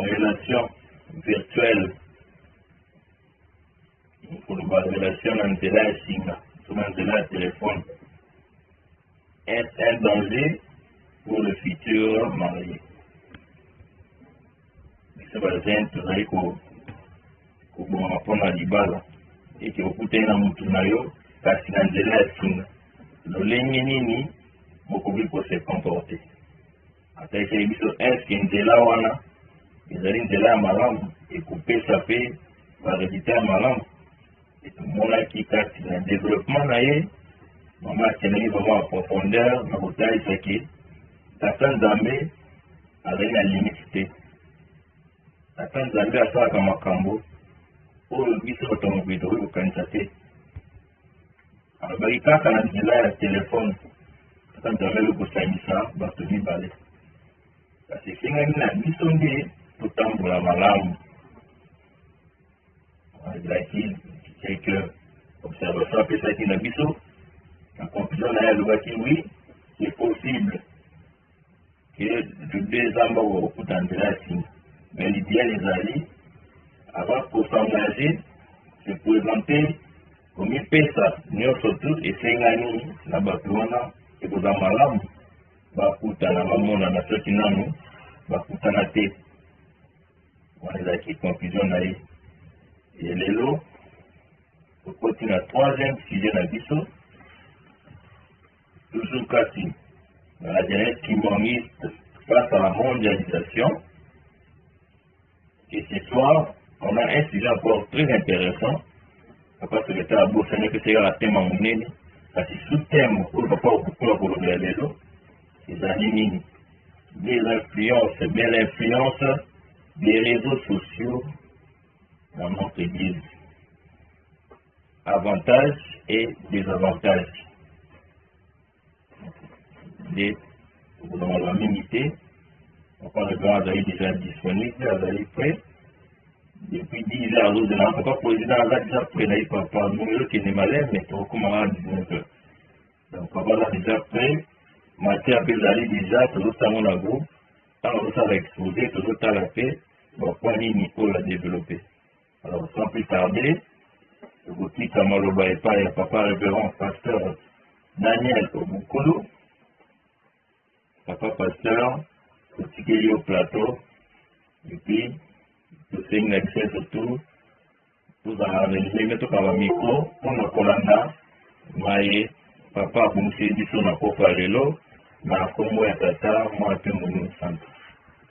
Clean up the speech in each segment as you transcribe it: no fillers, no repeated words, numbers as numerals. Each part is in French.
relation virtuelle. Pour la relation entre la singa, sur le téléphone. Est un danger pour le futur marié. C'est par exemple, vous avez qu'on a libala et que vous pouvez na mutunayo kasi na nzela ya singa. Lolenge nini mokobi ko se comporter. Atake biso eske nzela wana ezali nzela ya malamu ekopesa pe baresultat ya malamu. Etumonaki kati na développement na ye mama akendaki vraiment en profondeur na kotaisaki tata nzambe azali na limite te. Tata nzambe asalaka makambo oyo biso bato mokili tokoki kokanisa te. Alobaki kaka na nzela ya telefone tata nzambe ali kosangisa bato mibale. Kasi esengaki na biso nde totambola malamu. Ezalaki quelques observations apesaki na biso. La conclusion là, oui, c'est possible que de deux ans au coup d'André. Mais l'idéal est d'aller, avant pour s'engager, se présenter comme une pesa, nous surtout, et c'est gagné, la bâtonna, et pour la malam, bakuta na mamona na ceux qui n'ont bakuta na tête. On est là qui conclusion là. Et les lots, on continue à troisième sujet dans le toujours Kassi, dans la jeunesse humaniste face à la mondialisation. Et ce soir, on a un sujet encore très intéressant. Parce que le tabou, ce n'est que c'est la thème en monnaie. Parce que sous-thème, pour ne pas beaucoup de les autres, c'est animés. Des influences, belle influence des réseaux sociaux dans notre Église. Avantages et désavantages. Dans la minute, on le grand est déjà disponible, il est prêt. Depuis 10 heures, nous avons encore président, il a déjà prêt, il n'est pas nous qui est malin, mais comment on a 19 heures. Donc, on va déjà prêt. Matière Bézali déjà, tout le temps, on a gros. Quand on va exposer, tout le temps, la paix, on va Nico l'a développé. Alors, sans plus tarder, le boutique Kamaloba et papa révérend pasteur Daniel Obukolo. Papa pasteur, au plateau, et puis, le Seigneur accès surtout, pour analyser, mettre comme un micro, pour le Kolanda, Maïe, papa, pour nous dire sur la copa vélo, mais comme moi, tata, moi, un peu mon centre.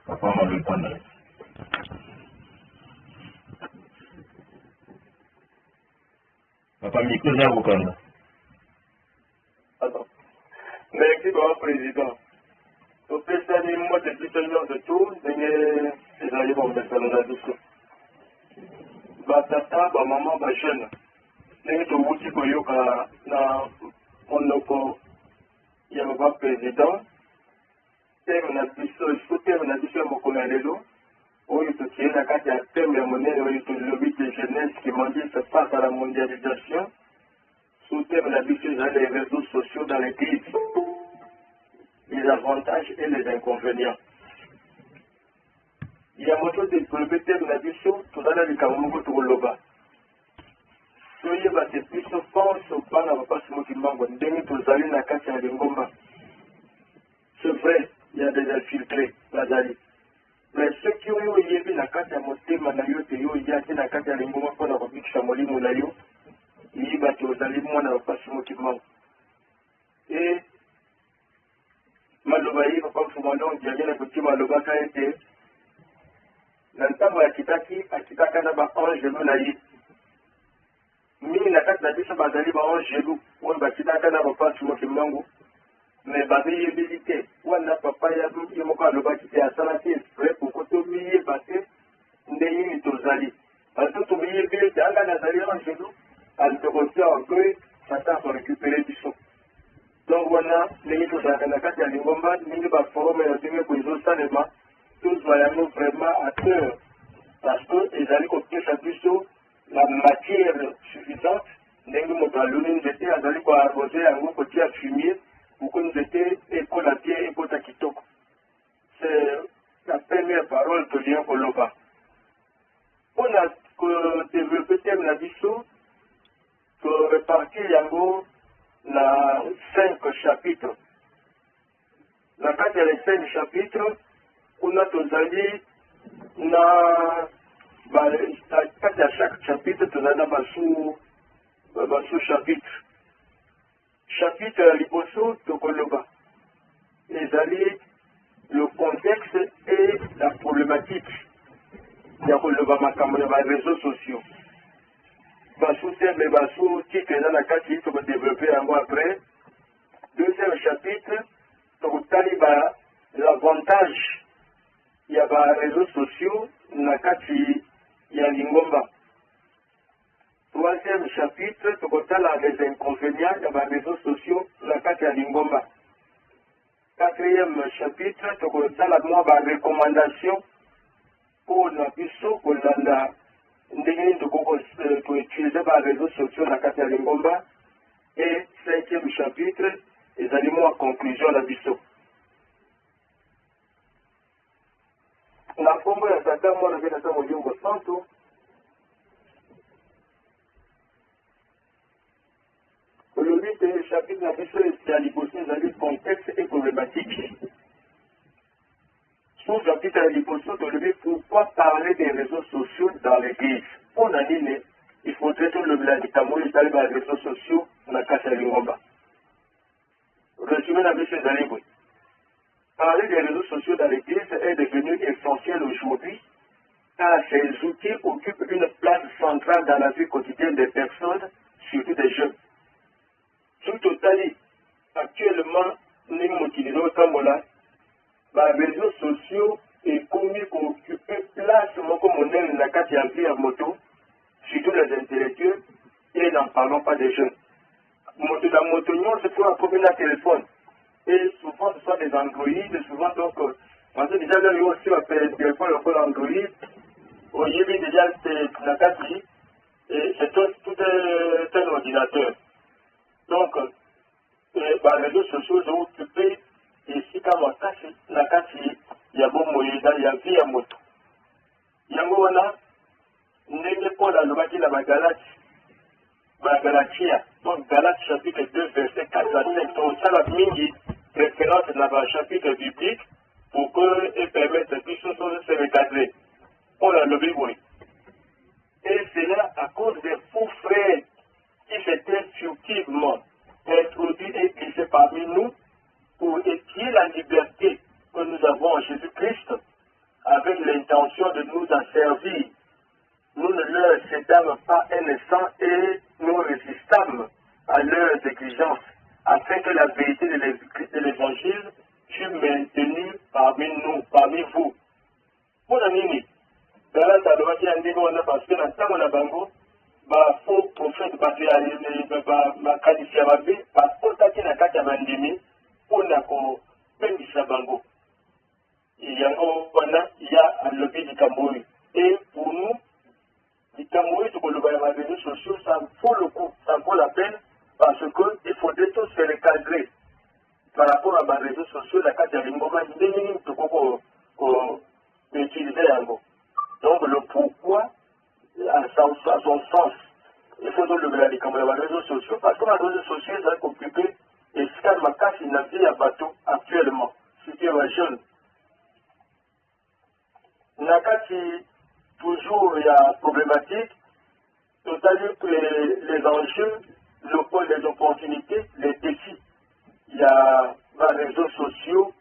Papa m'a le prendre. Papa, micro, là, vous connaissez. Attends. Merci, président. Au président, moi, c'est plus seulement de tout, mais c'est d'ailleurs mon président de la discussion. Tata, maman, jeune. Mais tout le monde qui peut na monoko, il y a un président. Thème na biso, il faut thème na biso mon colonelo. Où il se tient la carte à thème de monnaie, où il se lobby de jeunesse qui m'ont dit se face à la mondialisation. Sous thème na biso, il y a les réseaux sociaux dans l'église. Les avantages et les inconvénients. Il y a un de développer thème na biso, tout dans les camerounais pour le bas. Soyez battus plus fort, au pan à pas se moquer de moi, demi pour aller na carte à l'ingomba. C'est vrai, il y a des infiltrés, Lazali. Mais ceux qui ont eu la carte à monter, Manayo, Théo, il y a la carte à l'ingomba pour la République Chamoli, Moulayo, il y a des allés, moi, n'a pas se moquer de moi. Et Malobaï, papa, Fumano, il y a bien un petit Maloba qui a été. L'entame à Kitaka n'a pas un genou naïf. Mais la carte d'habitude, Bazali, un genou, ou un Kitaka n'a pas se moquer de moi. Mais variabilité, ou on n'a pas eu le bas qui était à Salati exprès pour que tout le monde batte, n'ayez ni tozali. Parce que tout le monde est à la Nazali en genou, à l'autorité en gueule, ça t'a récupérer du son. Donc voilà, n'ayez tout ça, dans la carte de l'Ingomba, n'ayez pas forum et la demi pour les autres salements, tous voyons vraiment à cœur. Parce que les alliés ont fait la matière suffisante, n'ayez pas l'une jeter, à d'aller arroser un gros côté à fumier. Pour que nous étions écolatés et kitoko. C'est la première parole que vient au Loba. On a développé thème la biso, que répartir yango na 5 chapitres. Na 5 chapitres, on a tozali na chaque chapitre, tozali na sous-chapitre. Chapitre liboso tokoloba. Ezali le contexte et la problématique. Il y a les réseaux sociaux. Thème titre dans la carte qui faut développer un mois après. Deuxième chapitre, l'avantage. Il y a les réseaux sociaux, dans la carte il y a l'ingomba. Troisième chapitre, les inconvénients, il y a les réseaux sociaux, dans la carte il y a l'ingomba. Quatrième chapitre, les recommandations pour la biso, pour la utiliser les réseaux sociaux dans la carte de Lingomba. Et cinquième chapitre, les aliments en conclusion la biso. La pombe ya Satan, moi, je vais dans mon yongo santo. Le 8 chapitre de la biso, c'est à l'hypothèse de contexte et problématique. Sous-chapitre à l'hypothèse de pourquoi parler des réseaux sociaux dans l'église. On a dit, il faudrait tout le médicament et les réseaux sociaux dans la carte de Lingomba. Résumé la biso d'Aliboué. Parler des réseaux sociaux dans l'Église est devenu essentiel aujourd'hui car ces outils occupent une place centrale dans la vie quotidienne des personnes, surtout des jeunes. Tout total, actuellement, nous utilisons les réseaux sociaux et commis pour occuper place comme on est dans la carte de moto, surtout les intellectuels, et n'en parlons pas des jeunes. La moto, c'est pour un téléphone. Et souvent, ce sont des Android, souvent, donc, parce que déjà, là, il y a aussi un téléphone, Android, au début, déjà, c'est la carte, et c'est tout un ordinateur. Donc, les réseaux sociaux sont occupés, et si quand la carte, il y a bon moyen, il y a vie à moto. Il y a un moment, n'est pas la loi qui la Galatia, donc Galates chapitre 2, verset 4 à 5. Donc ça la mingi référence dans le chapitre biblique pour que et permettre que ce soit se recadrer. On a le Bible. Et c'est là à cause des faux frères qui s'étaient furtivement introduits et glissés parmi nous pour épier la liberté que nous avons en Jésus-Christ avec l'intention de nous en servir. Nous ne leur cédâmes pas un instant et nous résistâmes à leurs exigences, afin que la vérité de l'Évangile fût maintenue parmi nous, parmi vous. Pour la minute, dans la table, il y a un débat parce que dans le temps, on a bango, faux prophète, ma qualifié à ma vie, parce qu'on a dit la carte à Mandimi, on a peine de bango. Il y a un lobby du Cameroun. Et pour nous, les Camerounais, sur les réseaux sociaux, ça vaut le coup, ça vaut la peine, parce qu'il faudrait tous se recadrer par rapport à les réseaux sociaux, la carte de Lingomba, il est minime pour utiliser l'ango. Donc, le pourquoi, à son sens, il faut donc le regarder comme les réseaux sociaux, parce que les réseaux sociaux, ils sont occupés, et ce qu'il y a ma casse, il n'a pas à bateau actuellement, ce qui est jeune. Nakati, toujours il y a problématique, c'est-à-dire que les enjeux, les opportunités, les défis. Il y a les réseaux sociaux,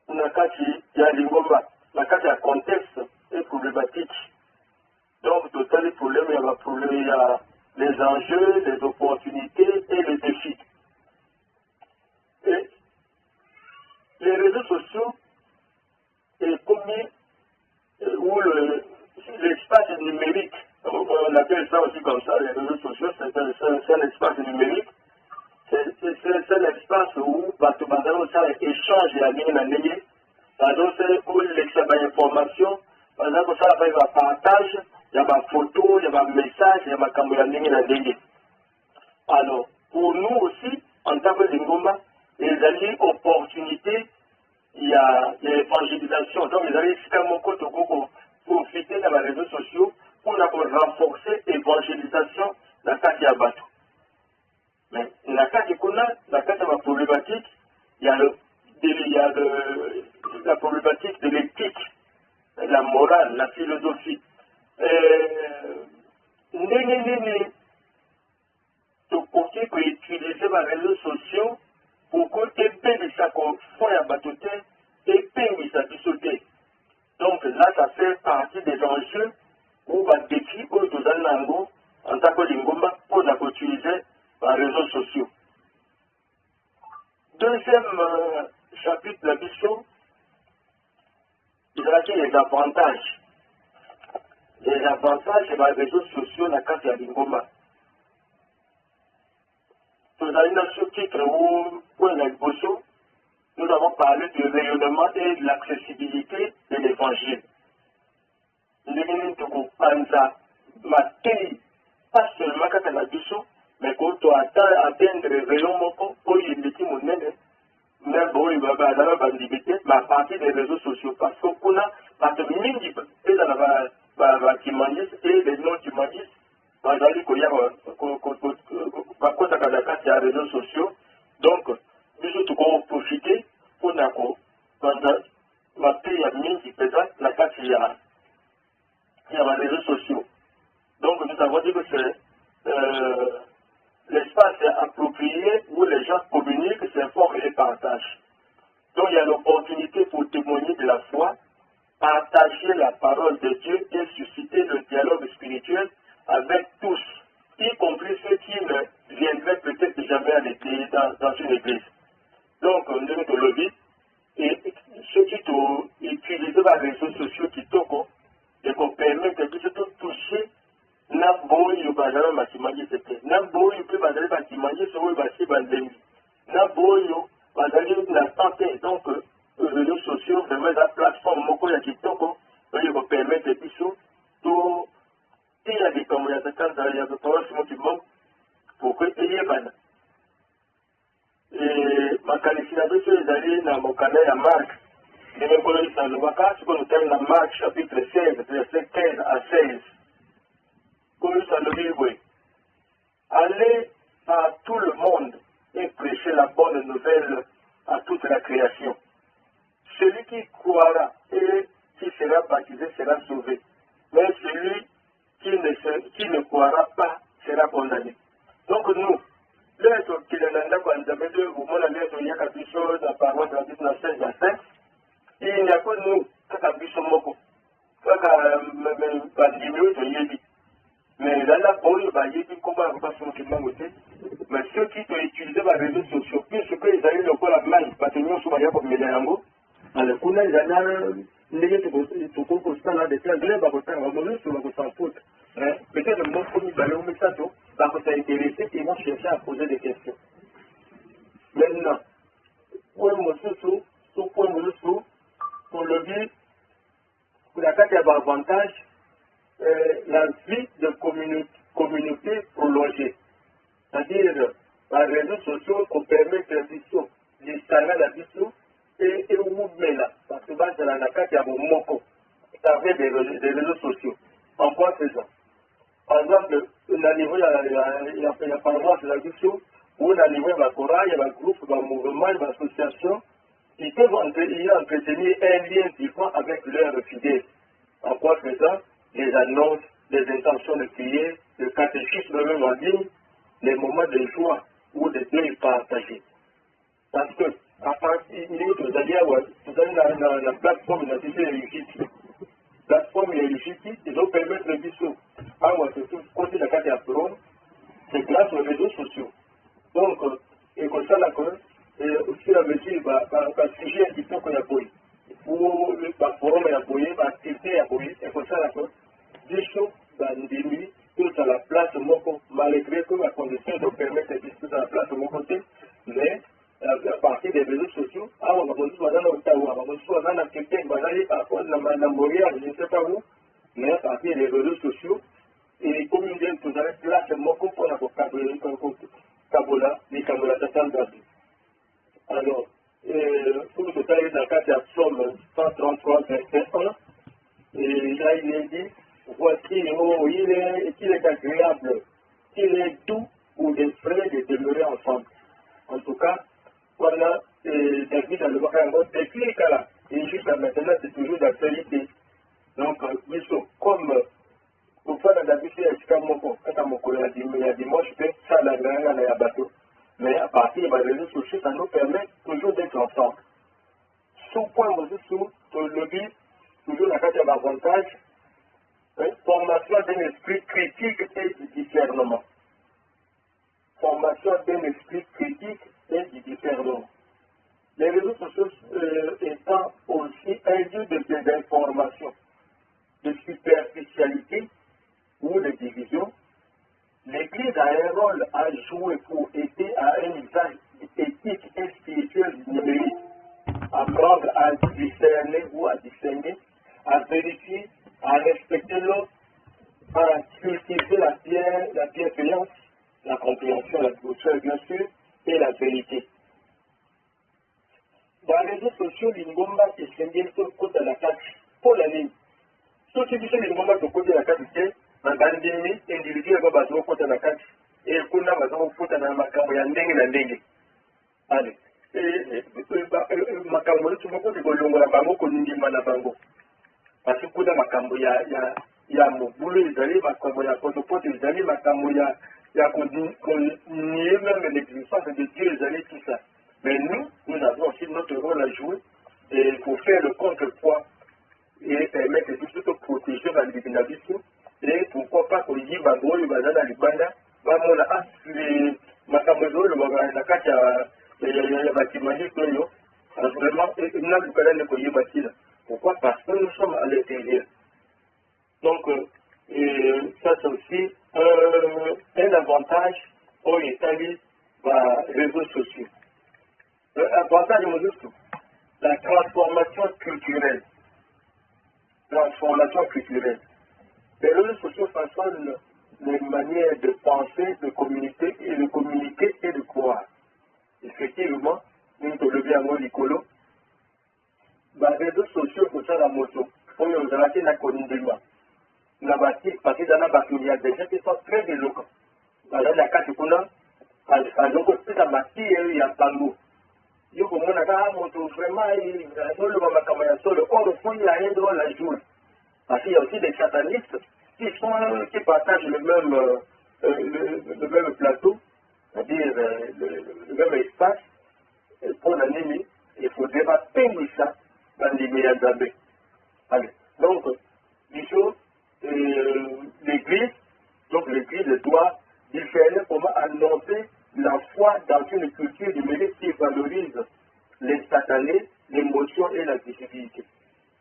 Nakati, il y a l'ingomba, Nakati, il y a contexte et problématique. Donc, total les problèmes, il y a les enjeux, les opportunités et les défis. Et les réseaux sociaux est commis où l'espace numérique, on appelle ça aussi comme ça, les réseaux sociaux, c'est un espace numérique, c'est un espace où ça échange la ligne à ligne, par exemple, c'est où l'information, par exemple, ça il y a partage, il y a ma photo, il y a ma message, il y a ma caméra ligne à ligne. Alors, pour nous aussi, en tant que Lingomba, les alliés opportunités, il y a ya évangélisation. Donc, les amis, c'est mon côté pour profiter dans les réseaux sociaux pour renforcer l'évangélisation dans le ya bateau. Mais dans le cas de la problématique, il y a la problématique de l'éthique, la morale, la philosophie. Tokoki peut utiliser les réseaux sociaux pour que epengisa fond ya bato te epengisa biso te. Donc là, ça fait partie des enjeux où va défi oyo tozali na yango en tant que lingomba mpona koutiliser les réseaux sociaux. Deuxième chapitre de biso ezalaki les avantages. Les avantages des réseaux sociaux na kati ya lingomba. Nous avons parlé du rayonnement et de l'accessibilité de l'évangile. Pas seulement quand on a dit ça, mais quand on atteindre le rayon, pour y mettre mon nez, même bon, il va mais à partir des réseaux sociaux, parce qu'on a et les non-humanistes, les réseaux sociaux. Donc, nous devons profiter pour la les réseaux sociaux. Donc, nous avons dit que c'est l'espace approprié où les gens communiquent, s'informent et partagent. Donc, il y a l'opportunité pour témoigner de la foi, partager la parole de Dieu et susciter le dialogue spirituel avec tous, y compris ceux qui ne viendraient peut-être jamais à l'église, dans une église. Donc, nous devons le dire, et ceux qui utilisent les réseaux sociaux qui toquent, et qu'on permet de toucher, n'a beau y bazar matimani c'était, n'a beau y peut bazar matimani sur le bâti bandemi, n'a beau y bazar la santé. Donc, les réseaux sociaux, vraiment la plateforme, moko ya kitoko, ils vont permettre de tout. Il y a des communications dans les autorités qui manquent pour que il y ait ban. Et ma qualification sur les alliés dans mon canal à Marc, et même quand ils sont le Waka, ce qu'on termine dans Marc chapitre 16, verset 15 à 16. Quand ils sont le Bible, allez à tout le monde et prêchez la bonne nouvelle à toute la création. Celui qui croira et qui sera baptisé sera sauvé. Mais celui qui ne croira pas sera condamné. Donc nous, l'être qui est dans la parole de la 16 à 7, il n'y a que nous, mais là, mais ceux qui ont utilisé les réseaux sociaux, puisque ils ont eu le la main, parce que nous sommes comme Méléango, alors qu'on a peut-être le mot comme ça va intéressé et vont chercher à poser des questions. Maintenant, pour le dire, pour la carte, il y a avantage, la vie de communauté prolongée. C'est-à-dire, les réseaux sociaux qu'on permet d'installer la vision et où met là. Parce que dans la carte, il y a mon moko. Avec des réseaux sociaux. En quoi faisant? Par exemple, au niveau, il y a paroisse de la vision, où au niveau, il y a un chorale, il y a un groupe, il y a un mouvement, il y a une association. Ils peuvent entretenir un lien vivant avec leurs fidèles. En quoi faisant? Les annonces, les intentions de prier, le catéchisme même en ligne, les moments de joie ou de deuil partagés. Parce que, à partir de la plateforme de la plateforme légitime, ils vont permettre de dire côté de la carte à Rome, c'est grâce aux réseaux sociaux. Donc, et comme ça, au fur et à mesure, le sujet qui sont qu'on a payé, pour le forum à payé, l'activité à payé, et comme ça, des choses, tout à la place de mon côté, malgré que la condition de permettre de discuter à la place de mon côté, mais à partir des réseaux sociaux, on va besoin d'un Ottawa, on va besoin d'un activité, parfois dans Montréal, je ne sais pas où, mais à partir des réseaux sociaux, et comme une idée, tout à l'heure, là, c'est mon compte pour la Kabola, les Kabola, alors, pour tout ça, il y a un Psaume 133, verset 1. Et là, il est dit, voici, oh, il est agréable, il est doux ou des frais de demeurer ensemble. En tout cas, voilà, David dans le Bakango, depuis là, et jusqu'à maintenant, c'est toujours d'actualité. Donc, comme pour faire la vie, c'est quand il y a dimanche, ça la bateau. Mais à partir des réseaux sociaux, ça nous permet toujours d'être ensemble. Sous point, sous le but, toujours la carte d'avantage, formation d'un esprit critique et du discernement. Formation d'un esprit critique et du discernement. Les réseaux sociaux étant aussi un lieu de désinformation, de superficialité ou de division, l'Église a un rôle à jouer pour aider à un usage éthique et spirituel du numérique, apprendre à discerner ou à discerner, à vérifier, à respecter l'autre, à cultiver la bienveillance, la compréhension, la douceur bien sûr, et la vérité. Dans les réseaux sociaux, l'ingomba est semblé sur le côté de la carte pour la ligne. Ceux qui disent l'ingomba sur le côté de la carte, c'est un bandit individuel qui va sur le côté de la carte et le coup va sur le côté de la macabre et la dengue. Allez. Makambo, tu vois, c'est que l'on a bango, qu'on dit manabango. Parce que coup de makambo, il y a mon boulot, ils allaient, makambo, il y a potopote, ils allaient, makambo, il y a qu'on nie même l'existence de Dieu, ils allaient, tout ça. Mais nous avons aussi notre rôle à jouer et pour faire le contrepoids et permettre de tout protéger la libéralisme et pourquoi pas qu'on y va gros, il va dans la libanda, va mon as les makambo, le bagage, la carte, il y a bâtiment, vraiment, il n'a plus qu'à ne pas bâtir. Pourquoi? Parce que nous sommes à l'intérieur. Donc, ça c'est aussi un avantage au Italie par les réseaux sociaux. Avantage juste la transformation culturelle. Transformation culturelle. Les réseaux sociaux façonnent les manières de penser, de communiquer et de croire. Effectivement, nous te le bien l'écolo. Les réseaux sociaux pour ça la moto. Pour nous arrêter la condamnation. La bâtie, parce que dans la bâtie, il y a des gens qui sont très éloquents. Dans la carte, il y a bâtie et il y a Pango. Il y a vraiment, il y a la joie. Parce qu'il y a aussi des satanistes qui partagent le même plateau, c'est-à-dire le même espace pour l'ennemi. Il faudrait pas peindre ça dans les meilleurs abbés. Donc, disons, l'Église doit différer comment annoncer la foi dans une culture numérique qui valorise l'instantané, l'émotion et la visibilité.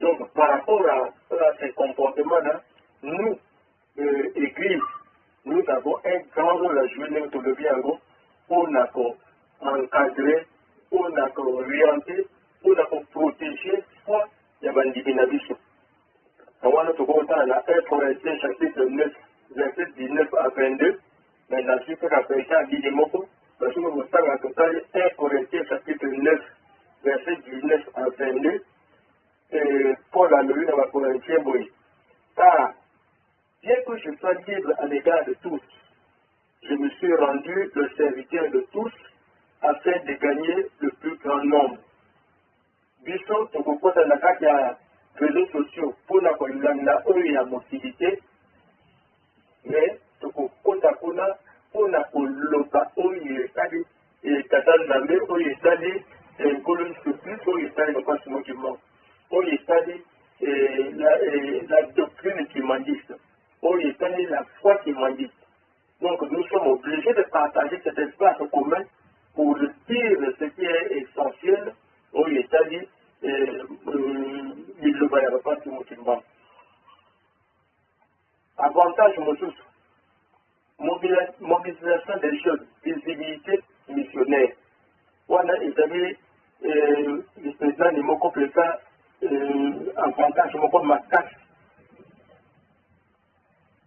Donc, par rapport à ces comportements-là, nous, Église, nous avons un grand rôle à jouer dans le bien pour encadrer, pour orienter, pour protéger soit la bandit. On va nous dans la 1 Corinthiens chapitre 9, verset 19 à 22. Mais la suite de la péché a dit des mots. Parce que nous sommes en total 1 Corinthiens chapitre 9, verset 19 à 22. Et Paul a lu dans la Corinthiens, car bien que je sois libre à l'égard de tous, je me suis rendu le serviteur de tous afin de gagner le plus grand nombre. Bisson, tu comprends dans la carte, il y a réseaux sociaux pour la mobilité, mais tu comprends pour la loba, c'est-à-dire, et Katanzamé, c'est-à-dire, et colonne surplus, c'est-à-dire le passement du monde, c'est-à-dire, la doctrine qui mandiste, c'est-à-dire la foi qui mandiste. Donc nous sommes obligés de partager cet espace commun pour dire ce qui est essentiel, c'est-à-dire, il ne va pas tout le monde. Avantage, mobilisation des jeunes, visibilité missionnaire. Voilà, ils avaient le président de mon couple, avantage, ma taxe.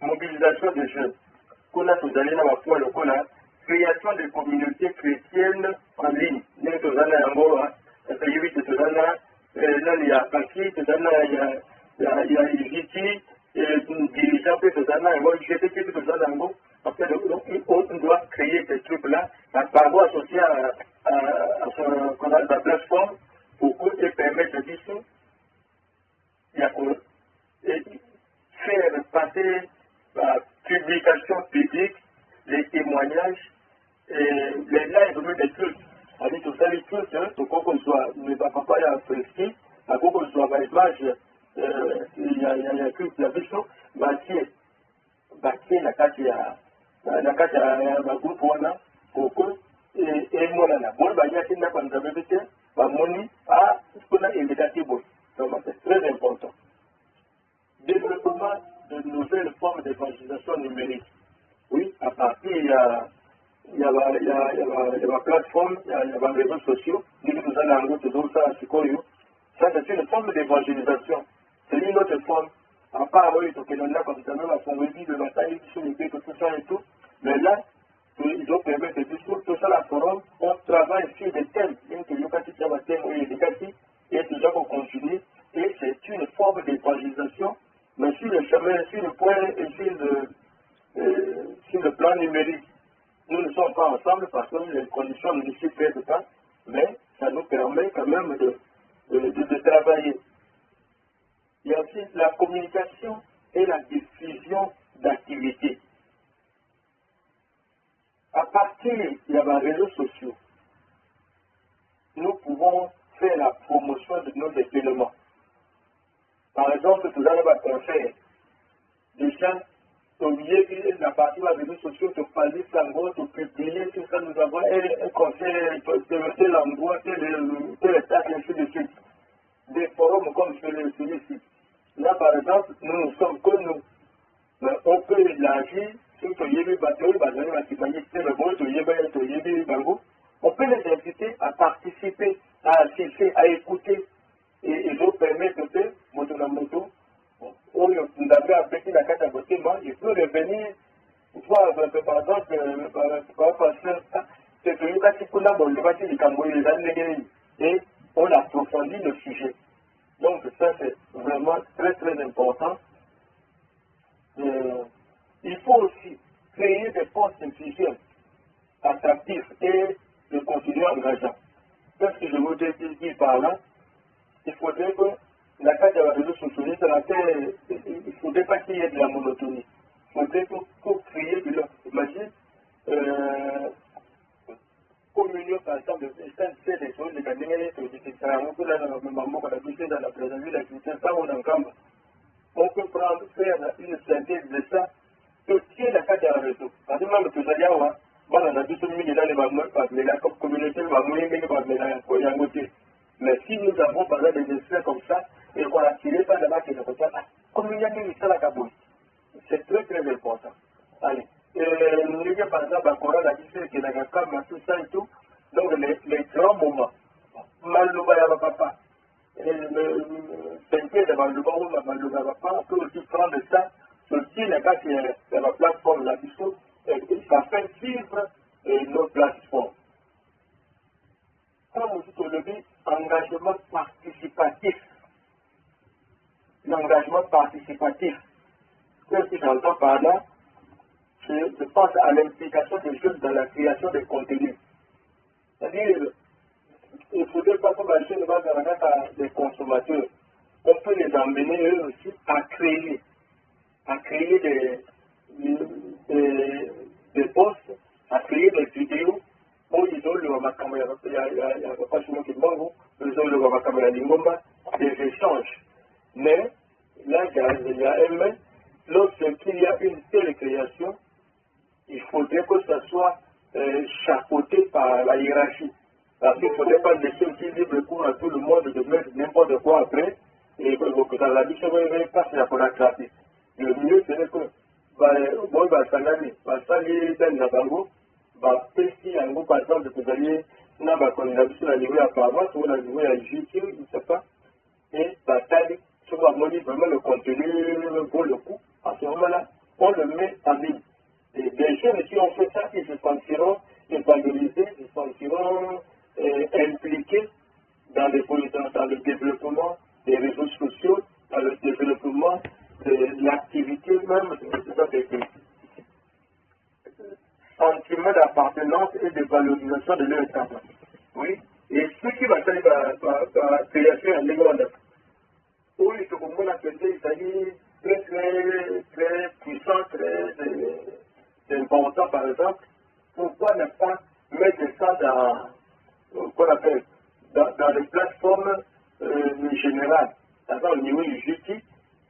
Mobilisation des jeunes. Qu'on a tous allés dans la foi, création de communautés chrétiennes en ligne. Nous sommes allés en Angola, hivi tutazana nani ya paki tutazana ya hiki dirigeant peut tutazana ngo j'étais que tutazana ngo après on doit créer ces trucs là par rapport associé à la plateforme pour que permettre de faire passer la publication publique, les témoignages, les lives des trucs. Avec tout ça, les trucs, pour qu'on soit, ne va pas y avoir prescrit, pour qu'on soit à l'image, il y a un truc, la vision, bâtir la carte, la groupe, voilà, pour que, et moi, là, bon, il y a une fois, moni à ce qu'on a indicatif. Donc, c'est très important. Développement de nouvelles formes d'évangélisation numérique. Oui, à partir, il y a la plateforme, il y a les réseaux sociaux, ça c'est une forme d'évangélisation. C'est une autre forme. À part, oui, donc, on a comme ça, même à son revue de bataille, tout ça et tout. Mais là, ils ont permis de discours, tout ça, la forum, on travaille sur des thèmes. Et tout ça qu'on continue. Et c'est une forme d'évangélisation. Mais sur le chemin, sur le point et sur le plan numérique, nous ne sommes pas ensemble parce que les conditions ne nous permettent pas, mais ça nous permet quand même de travailler. Il y a aussi la communication et la diffusion d'activités. À partir des réseaux sociaux, nous pouvons faire la promotion de nos événements. Par exemple, tout à l'heure, on fait déjà, oublier que la partie des réseaux sociaux, tu parles sango, tu publies, tout ça, nous avons un conseil, tel endroit, tel état, ainsi de suite. Des forums comme celui-ci. Là, par exemple, nous ne sommes que nous. Mais on peut élargir, on peut les inviter à participer, à assister, à écouter. Et ils vont permettre que Motonamoto, il peut revenir, voir, par exemple, et on approfondit le sujet. Donc ça c'est vraiment très très important. Il faut aussi créer des postes visuels attractifs et de continuer engageant. Qu'est-ce que je voudrais dire par là? Il faudrait que la carte de la réseau sociaux, il ne faudrait pas qu'il y ait de la monotonie. Il faudrait qu'il créer de la... Imagine, communion par exemple, c'est des choses, les gagner, on peut prendre, faire une synthèse de ça, tout ce la carte de la réseau. Parce que même tout ça, on a dit que la communauté va mourir, mais si nous avons par exemple des extraits comme ça, et qu'on a tiré par là-bas, comme il y a des à la Kaboul, c'est très très important. Allez, nous avons par exemple encore la difficulté que la Kama, tout ça et tout, donc les grands moments, Malouba Papa, Penké de Malouba Papa, on peut aussi prendre ça, ceci n'est pas sur la plateforme là, ça fait vivre nos plateformes. Comme on dit au début, engagement participatif. L'engagement participatif. Qu'est-ce que j'entends par là? Je pense à l'implication des jeunes dans la création de contenus. C'est-à-dire, il ne faudrait pas qu'on va chez les consommateurs. On peut les emmener eux aussi à créer des posts, à créer des vidéos. Des échanges. Mais là, il y a un mais, lorsqu'il y a une telle création, il faudrait que ça soit chapeauté par la hiérarchie. Parce qu'il ne faudrait pas laisser aussi libre cours à tout le monde de mettre n'importe quoi après, et que ça la vie ne passe pour la gratuite. Le mieux, c'est que, par exemple, vous allez sur la niveau apparemment, sur la niveau à YouTube, je ne sais pas, et bataille, sur vraiment le contenu vaut le coup. À ce moment-là, on le met en ligne. Et bien sûr, si on fait ça, ils se sentiront valorisés, ils se sentiront impliqués dans création de leur État. Oui. Et ce qui va faire la création en Légende, où il se comprend la qualité, il s'agit très puissant, très important, par exemple. Pourquoi ne pas mettre ça qu'on appelle, dans les plateformes générales, au niveau du justice,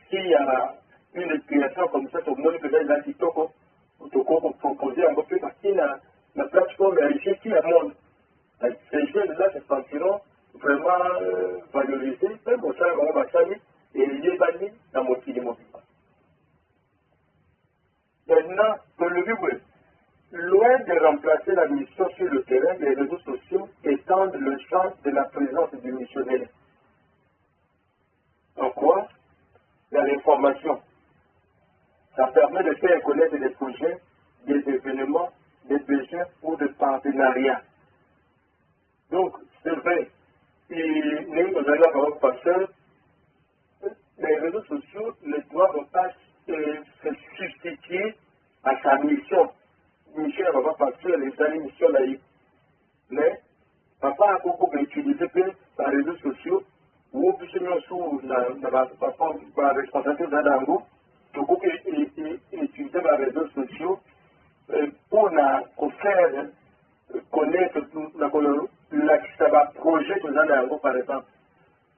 s'il y a une création comme ça, au monde que j'ai là, qui proposer un peu plus parce que la plateforme est justice à monde. Ces jeunes-là se sentiront vraiment valorisés, même au sein de l'ambassade, et les bannis dans mon pays. Maintenant, pour le but, loin de remplacer la mission sur le terrain, les réseaux sociaux étendent le champ de la présence du missionnaire. En quoi? Dans l'information. Ça permet de faire connaître des projets, des événements, des besoins ou des partenariats. Donc, c'est vrai, nous allons passer, les réseaux sociaux ne doivent pas se substituer à sa mission. Mission va pas passer les années mission là. Mais, papa a beaucoup utilisé les réseaux sociaux, ou puis nous sous la responsabilité d'Adango, tout coup utiliser les réseaux sociaux pour faire connaître la projet que nous avons, par exemple.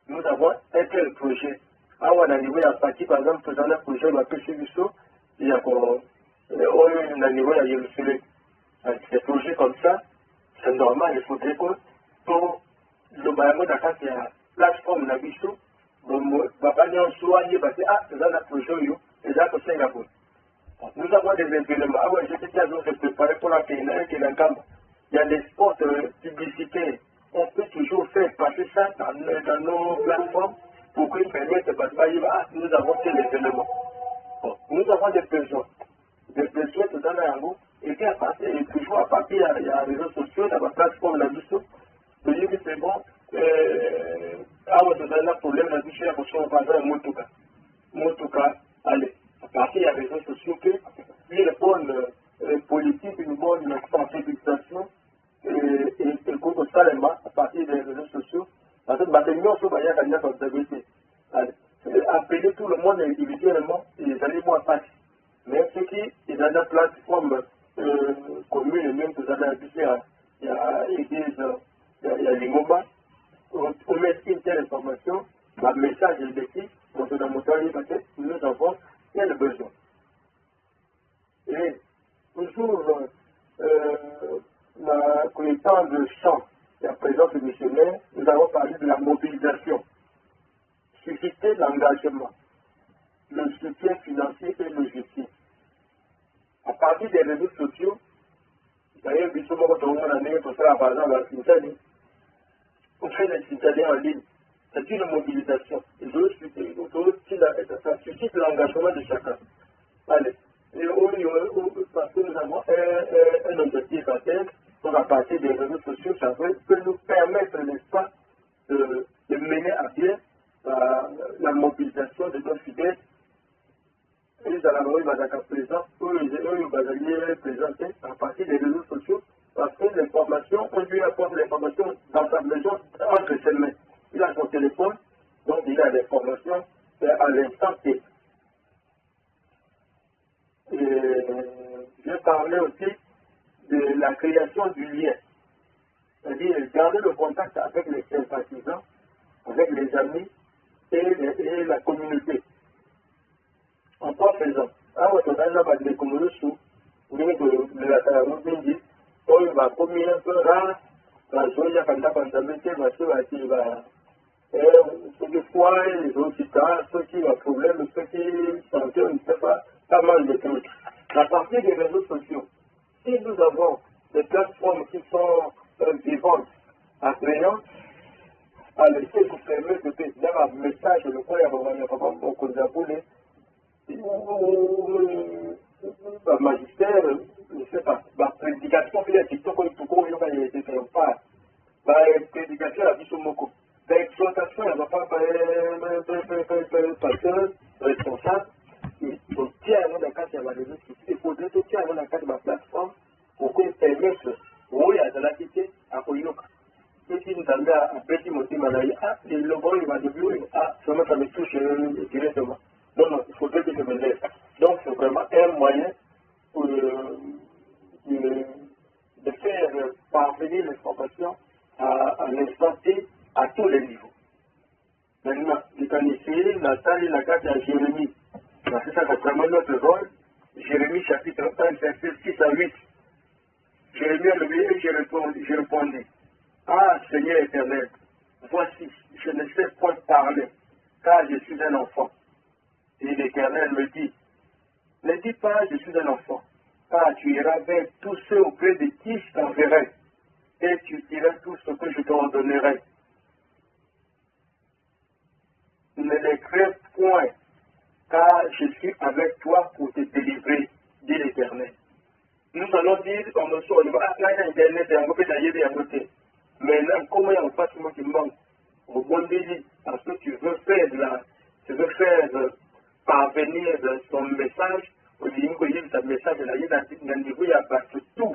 Nous avons un tel projet. On a niveau à partir, par exemple, nous avons un projet de la PCBSO, il y a un niveau à Jérusalem. Des projets comme ça, c'est normal, il faudrait que pour le Bayamo Dakar, il y a une plateforme de BISO, papa n'y a soigné parce que nous avons un projet, et là, c'est Singapour. Nous avons des événements. J'étais déjà préparé pour la PNL qui est dans camp. Il y a des spots publicitaires. On peut toujours faire passer ça dans nos plateformes pour qu'ils permettent de passer. Nous avons fait les éléments. Nous avons des besoins. Des besoins tout dans la roue. Et puis à partir, et toujours à partir, il y a les réseaux sociaux, dans la plateforme, la mission. Je dis que c'est bon. Tout dans le problème, la mission, parce qu'on va faire un Motuka. Motuka, allez. À partir des réseaux sociaux, une bonne politique, une bonne sensibilisation, et qu'on salema à partir des réseaux sociaux. Parce que maintenant, on va y avoir appeler tout le monde individuellement, et les allez moins passer. Mais ceux qui sont dans la plateforme commune, même que vous avez habité, il y a l'église, il y a l'Ingomba, on met une telle information, le message est décrit, on se demande parce que nous avons tel besoin. Et toujours, étant de champ et à présence du missionnaire, nous avons parlé de la mobilisation, susciter l'engagement, le soutien financier et logistique. À partir des réseaux sociaux, d'ailleurs, on fait des citadins en ligne. C'est une mobilisation. Ça suscite l'engagement de chacun. Allez. Et parce que nous avons un objectif à terre, donc à partir des réseaux sociaux, ça peut nous permettre, n'est-ce pas, de mener à bien la mobilisation de nos fidèles. Ils allaient présents, eux, ils présentés à partir des réseaux sociaux, parce que l'information, on lui apporte l'information dans sa maison entre ses mains. Il a son téléphone, donc il a l'information à l'instant T. J'ai parlé aussi de la création du lien, c'est-à-dire garder le contact avec les sympathisants, avec les amis et la communauté. En quoi faisant? On a des communautés où il va communiquer un peu rare, la joie quand on a ceux qui foient, les autres ceux qui ont problème, ceux qui sont je ne sais pas mal de trucs. À partir des réseaux sociaux, si nous avons des plateformes qui sont vivantes, attrayantes, à laisser vous permettre de faire un message, le quoi il y a vraiment beaucoup d'abonnés, ou magistère, je ne sais pas, la prédication, puis les TikTok, il va y être fait part. La prédication, la vie sur Moko. L'exploitation, elle ne va pas passer responsable. Il faut tirer dans le cadre de la réseau. Il faudrait tirer dans le cadre de la plateforme pour qu'on permette, oui, à la qualité, Jérémie. C'est ça vraiment notre rôle. Jérémie chapitre 1, verset 6 à 8. Jérémie a levé et je répondis. Ah, Seigneur éternel, voici, je ne sais point parler, car je suis un enfant. Et l'Éternel me dit, ne dis pas, je suis un enfant, car tu iras vers tous ceux auprès de qui je t'enverrai, et tu diras tout ce que je t'ordonnerai. Ne les crains point, car je suis avec toi pour te délivrer, dit l'Éternel. Nous allons dire, on me sort, Internet, maintenant, comment on passe moi qui manque au bon délit, parce que tu veux faire parvenir son message, au niveau de ce message, là, il y a un niveau, il y a pas tout.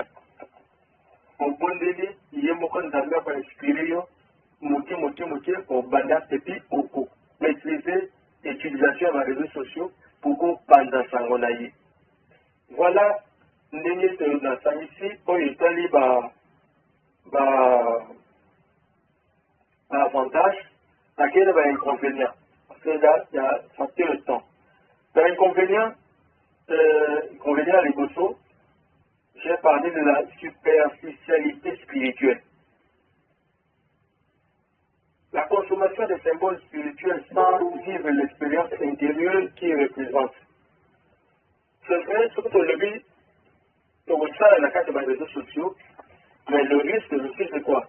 Au bon délit, il y a beaucoup d'argent pour inspirer, moitié, pour bandar, et puis pour maîtriser l'utilisation des réseaux sociaux pour qu'on pendant ça, on a eu. Voilà, nous sommes ici, pour étaler avantage, à quel est l'inconvénient? Parce que là, il y a facteur le temps. L'inconvénient, les bossos, j'ai parlé de la superficialité spirituelle. La consommation des symboles spirituels sans vivre l'expérience intérieure qui représente. C'est vrai, surtout le but, on ça dans la carte des réseaux sociaux, mais le risque aussi, c'est quoi?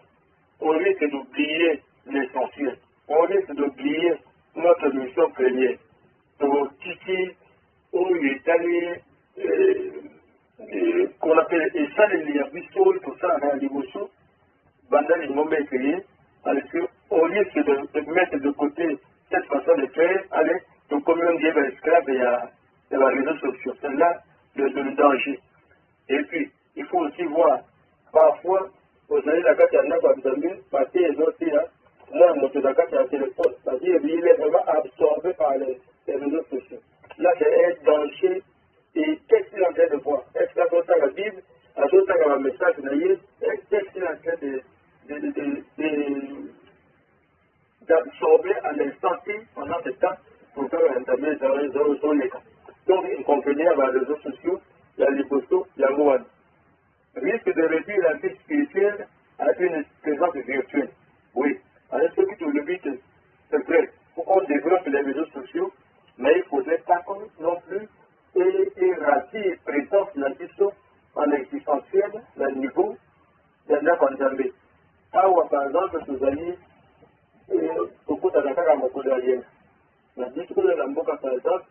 On risque d'oublier l'essentiel. On risque d'oublier notre mission première. Donc, Titi, où il est allé, qu'on appelle, et ça, les liabisos, tout ça, dans les bossos, pendant les moments créés, parce qu'au risque de mettre de côté cette façon de faire, allez, donc, comme on dit, esclave, il y a les réseaux sociaux. C'est là le danger. Et puis, il faut aussi voir, parfois, vous avez la carte à parce que les autres, là, moi, la carte à téléphone, c'est-à-dire qu'il est vraiment absorbé par les réseaux sociaux. Là, c'est un danger. Et qu'est-ce qu'il est en train de voir? Est-ce qu'il a d'autres la Bible, à d'autres un message, qu'est-ce qu'il est en train d'absorber à l'instant T pendant ce temps pour faire entamer les cas. Donc, il comprenait avec les réseaux sociaux, il y a les photos, il y a Moine. Risque de réduire la vie spirituelle à une présence virtuelle. Oui. Alors, ce qui le but, c'est vrai, pour qu'on développe les réseaux sociaux, mais il ne faudrait pas non plus éradier présence de la question en existentiel, le niveau de la pandémie. Par exemple, vous allez beaucoup d'attaques à mon collègue. La discours de la Mboka, par exemple,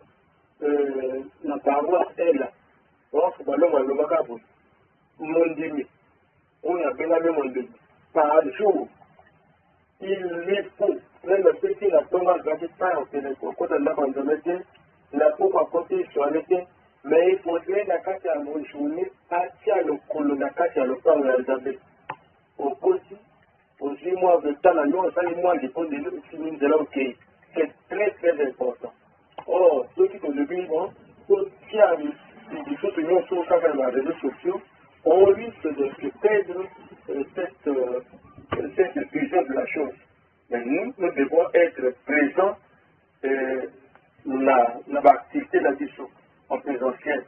la paroisse est là. Donc, c'est le Magabu. Mondimi. On a bien la même Mondimi. Par jour, il faut, même ceux qui n'ont pas grandi par au de la pandémie, la peau à côté sur l'été, mais il faudrait la carte à mon journée, à tiens le colon, la carte à le temps de la au côté. Aussi, moi, le temps, la nuit, ça, moi, les points de l'eau, de là, ok. C'est très, très important. Or, ceux qui ont le vivant, qui a des choses qui sont sur les réseaux sociaux, on risque de perdre cette vision de la chose. Mais nous devons être présents dans l'activité de la mission en présentiel.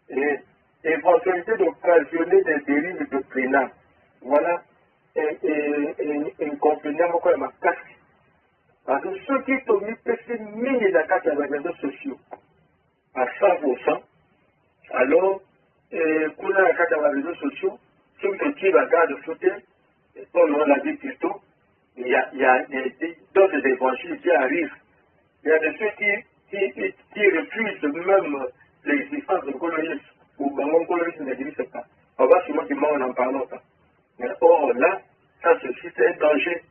Et éventualité d'occasionner des dérives de plénat. Voilà inconvénient encore ma carte. Parce que ceux qui ont mis PC mis la carte avec les réseaux sociaux à 100%, alors, pour la carte avec les réseaux sociaux, ceux qui regardent le foot, comme on l'a dit plus tôt, il y a d'autres évangiles qui arrivent. Il y a de ceux qui refusent même l'existence de colonisme, ou bon, colonisme n'existe pas. On va sûrement qu'ils n'en parlons pas. Mais or là, ça c'est un danger.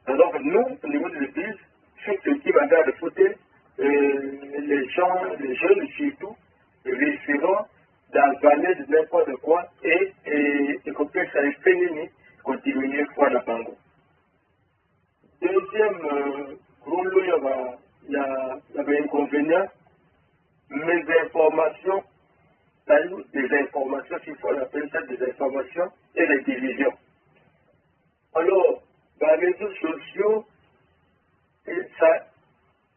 Alors nous, au niveau de l'Église, ceux qui regardent le foot, les jeunes surtout, risqueront d'avaler de n'importe quoi et que ça est féminin continuer à faire la bango. Deuxième gros lot, il y a un inconvénient, mes informations, c'est-à-dire des informations, s'il faut appeler ça des informations, et les divisions. Alors, les réseaux sociaux,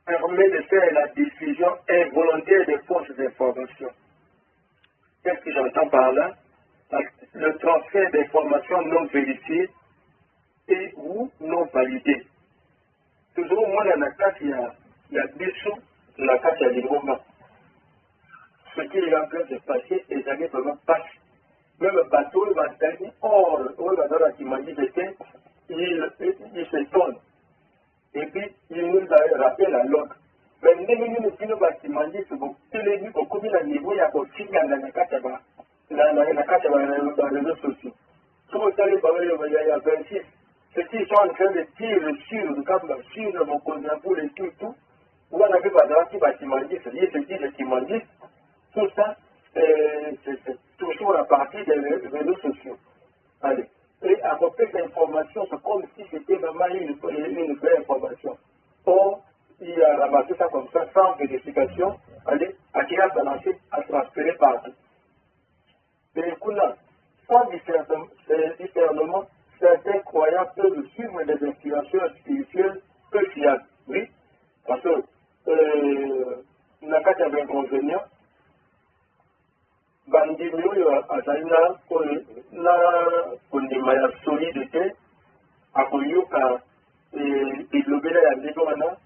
permet de faire la diffusion involontaire des fausses informations. Qu'est-ce que j'entends par là? Le transfert d'informations non vérifiées et ou non validées. Toujours moi, dans la carte, il y a des sous, dans la carte, il y a des moments. Ce qui est en train de passer, les années vraiment passent. Même le bateau, il va gagner or, il va dans la Kimandi, il s'étonne. Et puis, il nous rappelle à l'autre. Mais nous, nous, nous, Kimandi, c'est bon. Tous les nuits, au combien de niveau, il y a un film dans la carte, dans les réseaux sociaux. Si vous allez parler, il y a 26. Ceux qui sont en train de tirer sur mon conjoint et tout, ou on avait pas de qui va Kimandi, c'est-à-dire ce qui est Kimandi, tout ça, c'est toujours à partir des réseaux sociaux. Allez. Et à peu près d'informations, c'est comme si c'était vraiment une vraie information. Or, il a ramassé ça comme ça, sans vérification, allez, à qui a balancé, à transférer partout. Mais écoute là, sans discernement, certains croyants peuvent suivre des inspirations spirituelles peu fiables. Oui, parce que il n'y a qu'à avoir un inconvénient. Bandimio azali na kondima ya solidité akoyoka elobela ya ndenge wana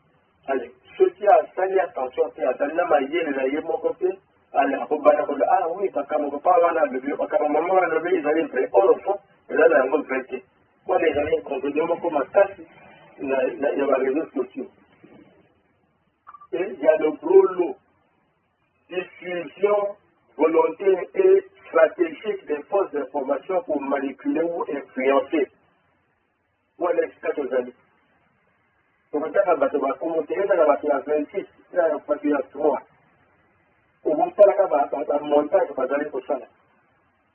ale soki asali attention te azali na mayele na ye moko te ale akobanda kola oui makambo papa wana alobi makambo mama wana alobi ezali vrai or au fond eza na yango vrai te wana ezali inconvénient moko makasi ya baréseaux sociaux. Et il y a le gros lot diffusion volontaire et stratégique des fausses informations pour manipuler ou influencer. Voilà l'explication aux amis. Donc, on va commenter dans la partie 26, dans la partie 3. Au bout de la montage, on va aller pour ça.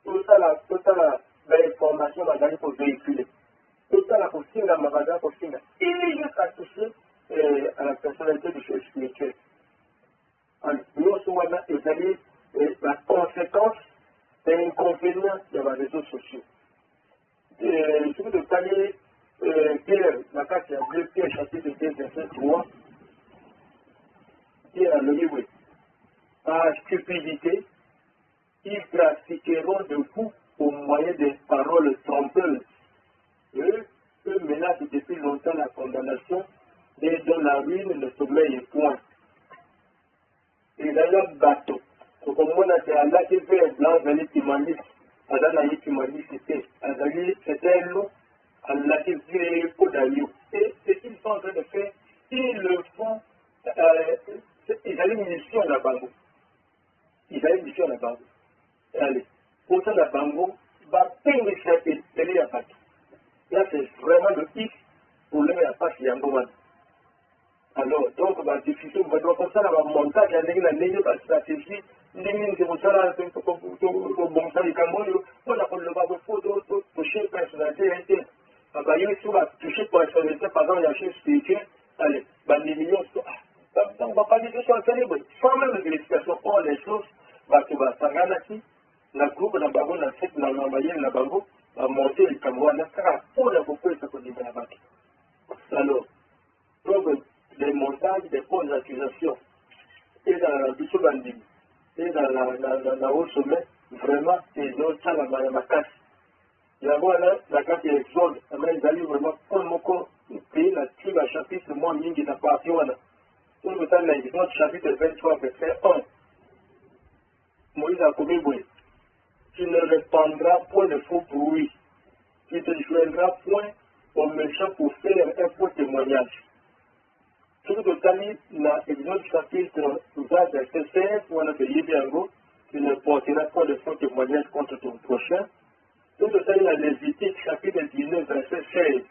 Tout ça, l'information va aller pour véhiculer. Tout ça, la postine, la magasin, postine. Il est juste associé à la personnalité du chef spirituel. Nous sommes allés la conséquence et l'inconvénient des réseaux sociaux. Si vous allez Pierre, la carte est bleue, Pierre, chapitre 2, verset 3, Pierre a le livre. Par stupidité, ils pratiqueront de vous au moyen des paroles trompeuses. Eux menacent depuis longtemps la condamnation et dont la ruine ne sommeille point. Ils ont un bateau. Donc, au moins, c'est Allah qui fait un blanc, Azali Kimandi. Azali Kimandi, c'était l'eau. Allah qui fait pour d'ailleurs. Et ce qu'ils sont en train de faire, ils le font. Ils ont une mission là-bas. Ils ont une mission là-bas. Allez, pour ça, là-bas, va peine de faire à bateau. Là, c'est vraiment le hic pour le mettre à passer en Goman. Alors, donc, on va diffuser, on va dire comme ça, on va monter, il y a une stratégie, il y a bon ça, il on a le va toucher personnalité, on va toucher personnalité, par exemple, il y a une chose spirituelle, allez, les millions, on ne va pas dire que c'est un célèbre, sans même vérification, or les choses, on va s'arranger, la groupe, la bago, la fête, la moyenne, la bago, va monter le Cameroun, la sera pour la population qu'on dit là-bas. Alors, donc, les montages des fausses accusations et dans la Bissou-Bandi et dans la haut sommet, vraiment, ils ont ça la casse. Il y a la carte des zones, ils allaient vraiment comme pays, la tribu, la chapitre, le monde, il n'y a pas de tout le temps, dans le chapitre 23, verset 1. Moïse a commis, tu ne répandras point de faux bruit, tu te joindras point aux méchants pour faire un faux témoignage. Tout le temps, dans l'Exode chapitre 20, verset 16, où on a payé bien gros, tu ne porteras pas de faux témoignage contre ton prochain. Tout le temps, dans Lévitique chapitre 19, verset 16,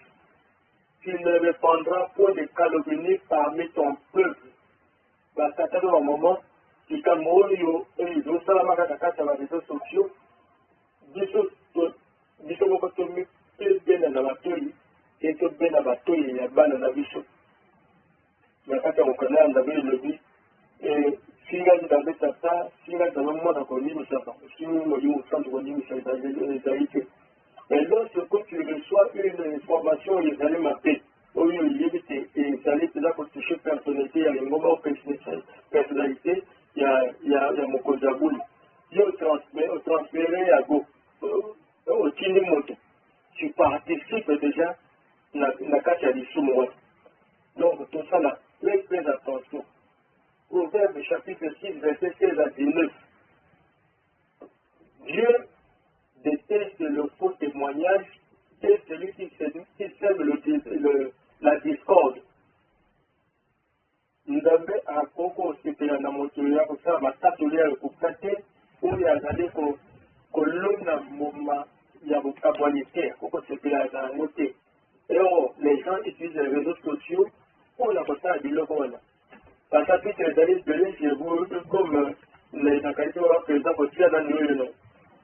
tu ne répandras point de calomnie parmi ton peuple. Parce qu'à un moment, tu as mouru et ils ont ça la marque sur les réseaux sociaux. Disons que tu es bien dans la toile et tu es bien dans la toile et il y a ban dans la vie. Wakati wakonea ndabili lobi singa ndabili tata singa ndabili mwana koni msapa singa mwana msapa koni msapa zaite. Et lorsque tu reçois une information, ils allaient m'appeler. Au lieu de et ils allaient te la toucher personnalité à Zabuli. Yo transféré à go. Au Tindi Moto. Tu participes déjà na Katia du Soumoua. Donc tout ça là, très attention. Proverbe chapitre 6, verset 16 à 19. Dieu déteste le faux témoignage et celui qui sème la discorde. Nzambe akoko osepela na moto ya kosala matatoli ya kokate oyo azali kolona moma ya bokabwani te akoko osepela na yango te. Alors, les gens utilisent les réseaux sociaux pour la poster à biloko wana. Par chapitre ezali belé chez vous comme les qualité wa président kotia dans nous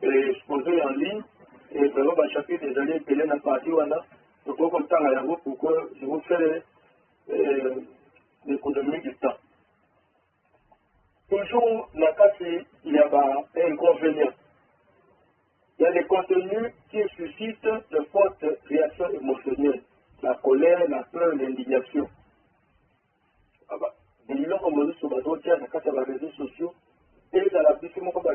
exposé en ligne et vraiment par chapitre ezali belé na partie wana pour kotanga yango pourquoi je vous fais l'économie du temps. Toujours na kati il y a un inconvénient. Il y a des contenus qui suscitent de fortes réactions émotionnelles, la colère, la peur, l'indignation. Il y a des réseaux sociaux, et dans la puissance de la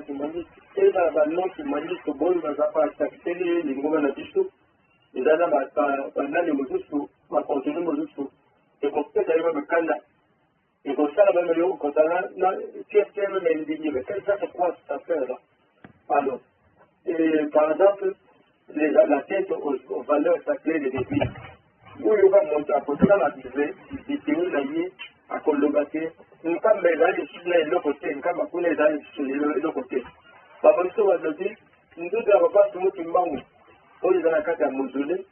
et dans la non qui m'a dit que bon, il va pas accepter les gouvernements de Bissou, et dans la moto, ma contenu moto, et qu'on peut aller même Canada. Et comme ça, la même quand on a, qu'est-ce qu'elle me indigné, mais qu'est-ce que c'est quoi cette affaire-là? Alors, et par exemple, la tête aux valeurs sacrées des défis. Où il va monter à côté de la visée, il dit à Colombaté, une femme médaille sur le côté, une femme à couler sur le côté. Par contre, on va dire, nous devons pas se montrer mbangou. On est dans la carte à Mouzolé,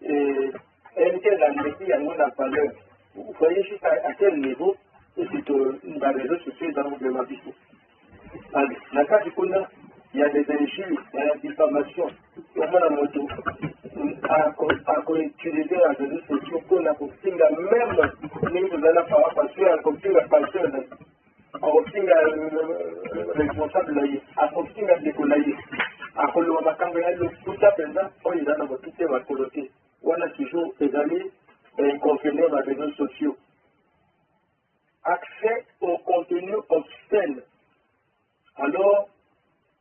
et elle est dans le métier à mon valeur. Vous voyez juste à quel niveau, et c'est dans les réseaux sociaux dans le Mabissou. Allez, la carte du Kona, il y a des injures, il y a la diffamation. Comment la moto a utilisé les réseaux sociaux pour la copine, même nous allons faire parce que la copine la passion, la copine responsable, la copine la décollée, à Colombo, tout ça présent, on est dans notre tout va coloquer. On a toujours des amis inconvénients dans les réseaux sociaux. Accès au contenu obscène. Alors,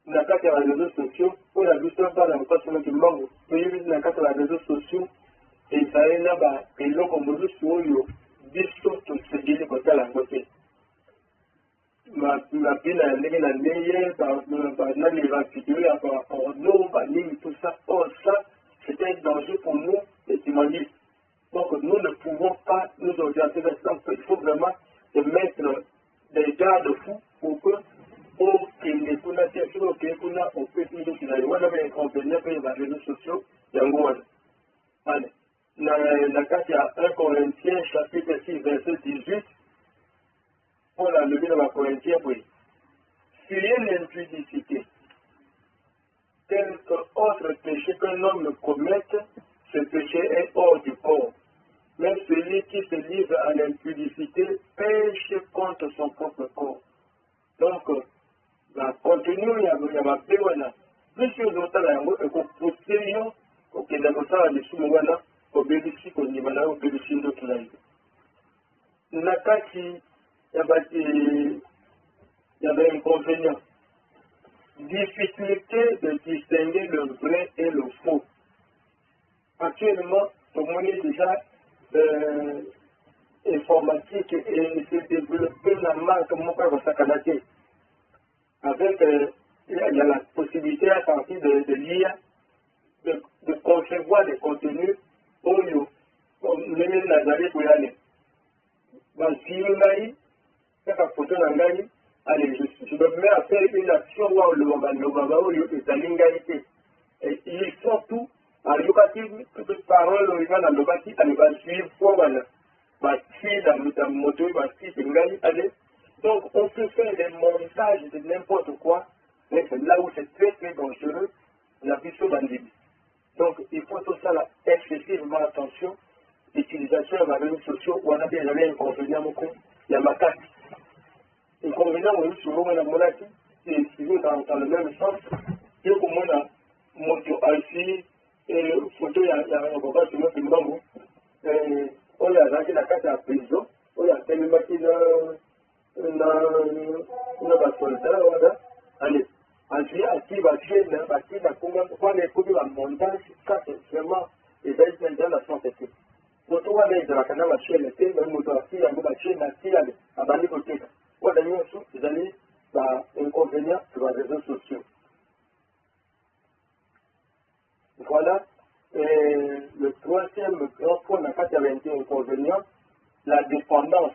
na kati ya réseaux sociaux oyo na biso bana mopasolaki mbango toyebi na kati ya réseaux sociaux ezali na eloko mosusu oyo biso tosengeli kotala yango te mapina ya ndenge na ndenge banani bavideo ya baporno banini tout ça. Or ça c'est un danger pour nous les humanistes. Donc nous ne pouvons pas nous orienter vers ça. Il faut vraiment mettre des garde-fous pour que les réseaux sociaux, il y a un 1 Corinthiens chapitre 6 verset 18, pour la levée de la Corinthiens, oui. Fuyez l'impudicité. Quelque autre péché qu'un homme commette, ce péché est hors du corps. Même celui qui se livre à l'impudicité pêche contre son propre corps. Donc, la contenu, il y a ma péwana. Plus que d'autres, il faut pousser, ok, dans ça, les sous-moana, au bénéfice, au niveau là, au bénéfice d'autres là. Nakati, il y avait un inconvénient. Difficulté de distinguer le vrai et le faux. Actuellement, tout le monde est déjà informatique et se développer la marque Moka Sakanate. Avec, il y a la possibilité à partir de l'IA de concevoir des contenus Oyo, comme les Nazaré Kouyane. Si on a eu, c'est la photo d'Angani, allez, je me mets à faire une action où le Baba Oyo est à l'ingalité. Et il faut tout, à l'occasion, toutes les paroles, on va dans le bâti, allez, va suivre, pour voilà. Va suivre dans le moto, va suivre, allez. Donc, on peut faire des montages de n'importe quoi, mais c'est là où c'est très très dangereux, la puissance bandit. Donc, il faut tout ça là, excessivement attention. L'utilisation des réseaux sociaux, on a déjà un inconvénient, il y a ma carte. Inconvénient, on est souvent dans mon acte, c'est dans le même sens. Il y a comme on a moto ici, et photo, il y a un combat sur notre bango. On a arrangé la carte à prison, on a tellement qu'il soldat, allez, active la chaîne, active la commande, pour les produits en montage, ça c'est vraiment les aides dans la santé. Pour tout le monde, la chaîne, même motorisé, la chaîne, à bannir côté. Voilà, vous allez inconvénients sur les réseaux sociaux. Voilà, le troisième grand point, la 81 inconvénients, la dépendance.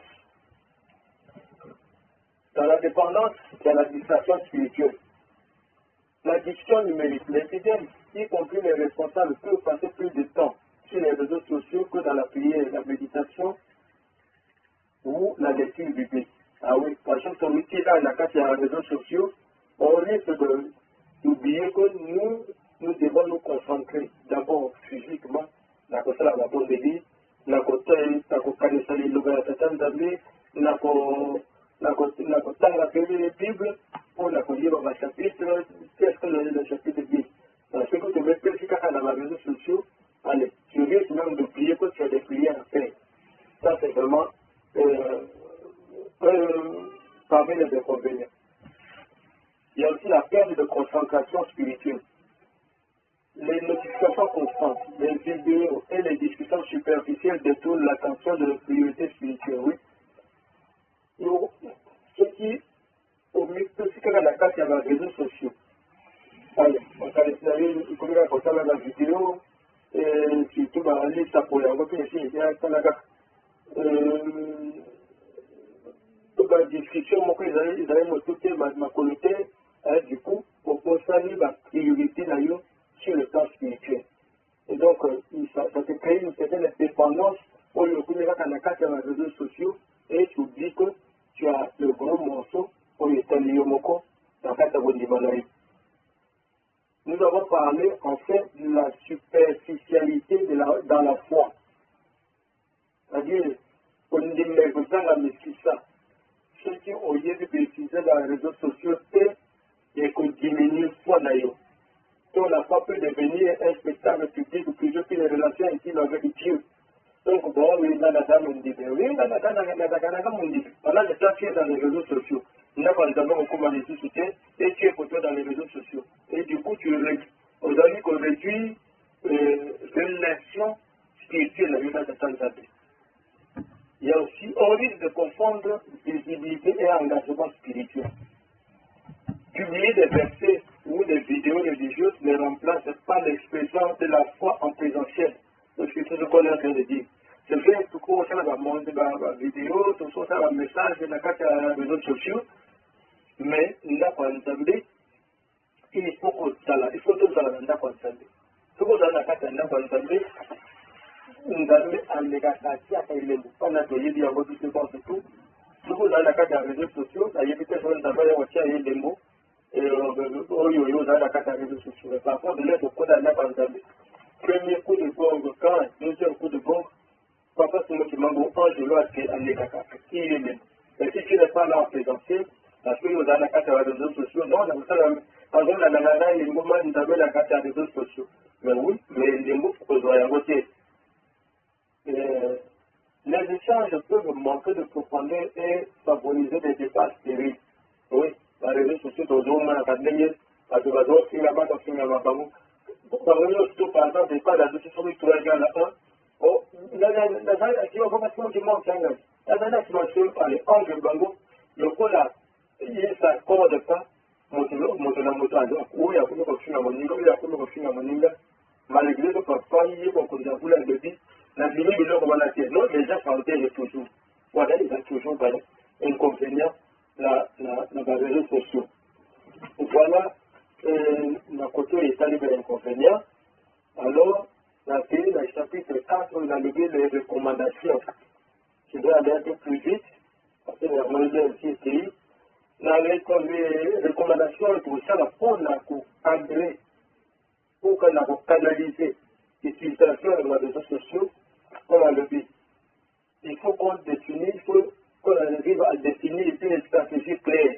Dans la dépendance, il y a la distraction spirituelle. L'addiction numérique, l'épidémie, y compris les responsables, peuvent passer plus de temps sur les réseaux sociaux que dans la prière, la méditation ou la lecture biblique. Ah oui, par exemple, sur les réseaux sociaux, on risque d'oublier que nous devons nous concentrer d'abord physiquement, la côté de la bonne vie, la côté de la la Bible, pour la lire le chapitre, qu'est-ce que le chapitre dit. Parce que tu mets plus dans les réseaux sociaux, allez, tu risques même d'oublier que tu as des prières à faire. Ça, c'est vraiment parmi les inconvénients. Il y a aussi la perte de concentration spirituelle. Les notifications constantes, les vidéos et les discussions superficielles détournent l'attention de la priorité spirituelle. Oui. Ce qui, au mieux, c'est que la carte, il y a les réseaux sociaux. Allez, on va essayer de commencer à porter la vidéo, et surtout, on va aller pour la voiture ici, il y a la discussion, moi, ils allaient me toucher ma communauté, du coup, pour conserver la priorité d'ailleurs sur le plan spirituel. Et donc, ça te crée une certaine dépendance pour le coup, quand on a les réseaux sociaux, et tu dis que tu as le gros morceau pour le Taliomoko dans la catégorie. Nous avons parlé en fait de la superficialité dans la foi. C'est-à-dire, on dit que ça, la ça. Ceux qui ont lieu de préciser dans les réseaux sociaux, c'est qu'on diminue foi d'ailleurs. On n'a pas pu devenir un spectacle public ou plutôt que les relations intimes avec Dieu. Donc, bon, oui, dans la dame, on dit, oui, dans la dame, on dit, voilà, je suis dans les réseaux sociaux. Nous avons notamment beaucoup de nécessité et tu es pour toi dans les réseaux sociaux. Et du coup, aujourd'hui, qu'on réduit relation spirituelle avec la santé. Il y a aussi, on risque de confondre visibilité et engagement spirituel. Publier des versets ou des vidéos religieuses ne remplace pas l'expression de la foi en présentiel. Parce que c'est ce qu'on est en train de dire. C'est vrai, tout le monde a la vidéo, tout le monde a le message dans les réseaux sociaux, mais il faut que ça soit tout le monde nzambe alekaka atiaka elembo mpona toyebi yango biso pense tout soki ozali na kati ya réseaux sociaux nayebi te soki nzambe ya kotia ye elembo oyo oyo ozali na kati ya réseaux sociaux par contre lelo okoda ndako ya nzambe premier coup de gongo quand deuxième coup de gongo papa simokimango angelo ake alekaka atie elembo et si tu n'es pas là en présentiel parce que ozali na kati ya réseaux sociaux non nakosala azonanangana elembo ma nzambe na kati ya réseaux sociaux mais oui mais elembo kozwa yango te. Les échanges peuvent manquer de profondeur et favoriser des débats stériles. Oui, la réseau sociaux toujours mal académique, parce que la zone finalement dans finalement pas vous. Par exemple, des pas la discussion du trois gars là. Oh, la qui va commencer du monde changé. La qui va se parler angle bango, le cola, il s'accorde pas. Moto oui, il y a comme continuer à moninga, il y a comme continuer à moninga. Malgré que papa, il y a beaucoup de boulot de vie. La vie de l'homme la terre, non, les gens s'entendent toujours. Voilà, ils ont toujours inconvénient dans les réseaux sociaux. Voilà, la côté est allé vers l'inconvénient. Alors, la télé, dans le chapitre 4, on a levé les recommandations. Je vais aller un peu plus vite, parce que la moyenne aussi était. Dans les recommandations, tout ça, pour encadrer, pour canaliser l'utilisation des réseaux sociaux, on a levé. Il faut qu'on définisse, il faut qu'on arrive à définir une stratégie claire.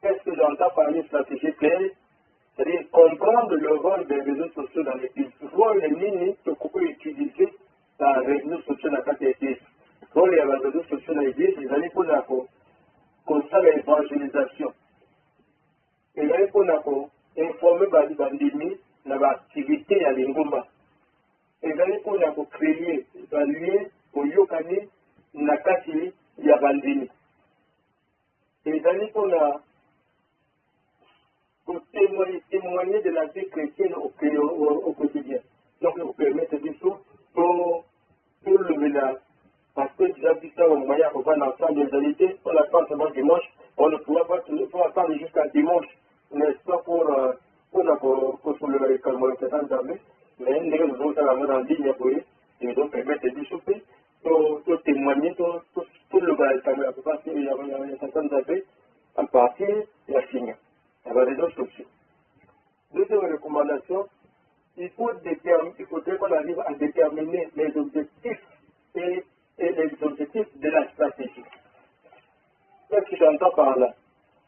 Qu'est-ce que j'entends par une stratégie claire? C'est-à-dire comprendre le rôle des réseaux sociaux dans l'Église. Voir les lignes que qu'on peut utiliser dans les réseaux sociaux dans l'Église. Voir les réseaux sociaux dans l'Église, ils allaient pour kosala évangélisation ezali mpona koinforme bandimi na baaktivité ya lingomba ezali mpona kocréer balie koyokani na kati ya bandimi ezali mpona témoigner de la vie chrétienne au quotidien. Donc, vous permettez du tout pour lever la. Parce que déjà, vu ça, on voyait qu'on va dans l'ensemble des réalités, on attend seulement dimanche, on ne pourra pas attendre jusqu'à dimanche, n'est-ce pas, pour soulever les calmolateurs d'armée, mais nous devons faire la mode en ligne pour eux, et nous devons permettre du souper, pour témoigner, pour lever les calmolateurs, parce qu'il y a certaines d'armée, à partir de la signe. Il y a des autres sociaux. Deuxième recommandation, il faudrait qu'on arrive à déterminer les objectifs et les objectifs de la stratégie. Qu'est-ce que j'entends par là?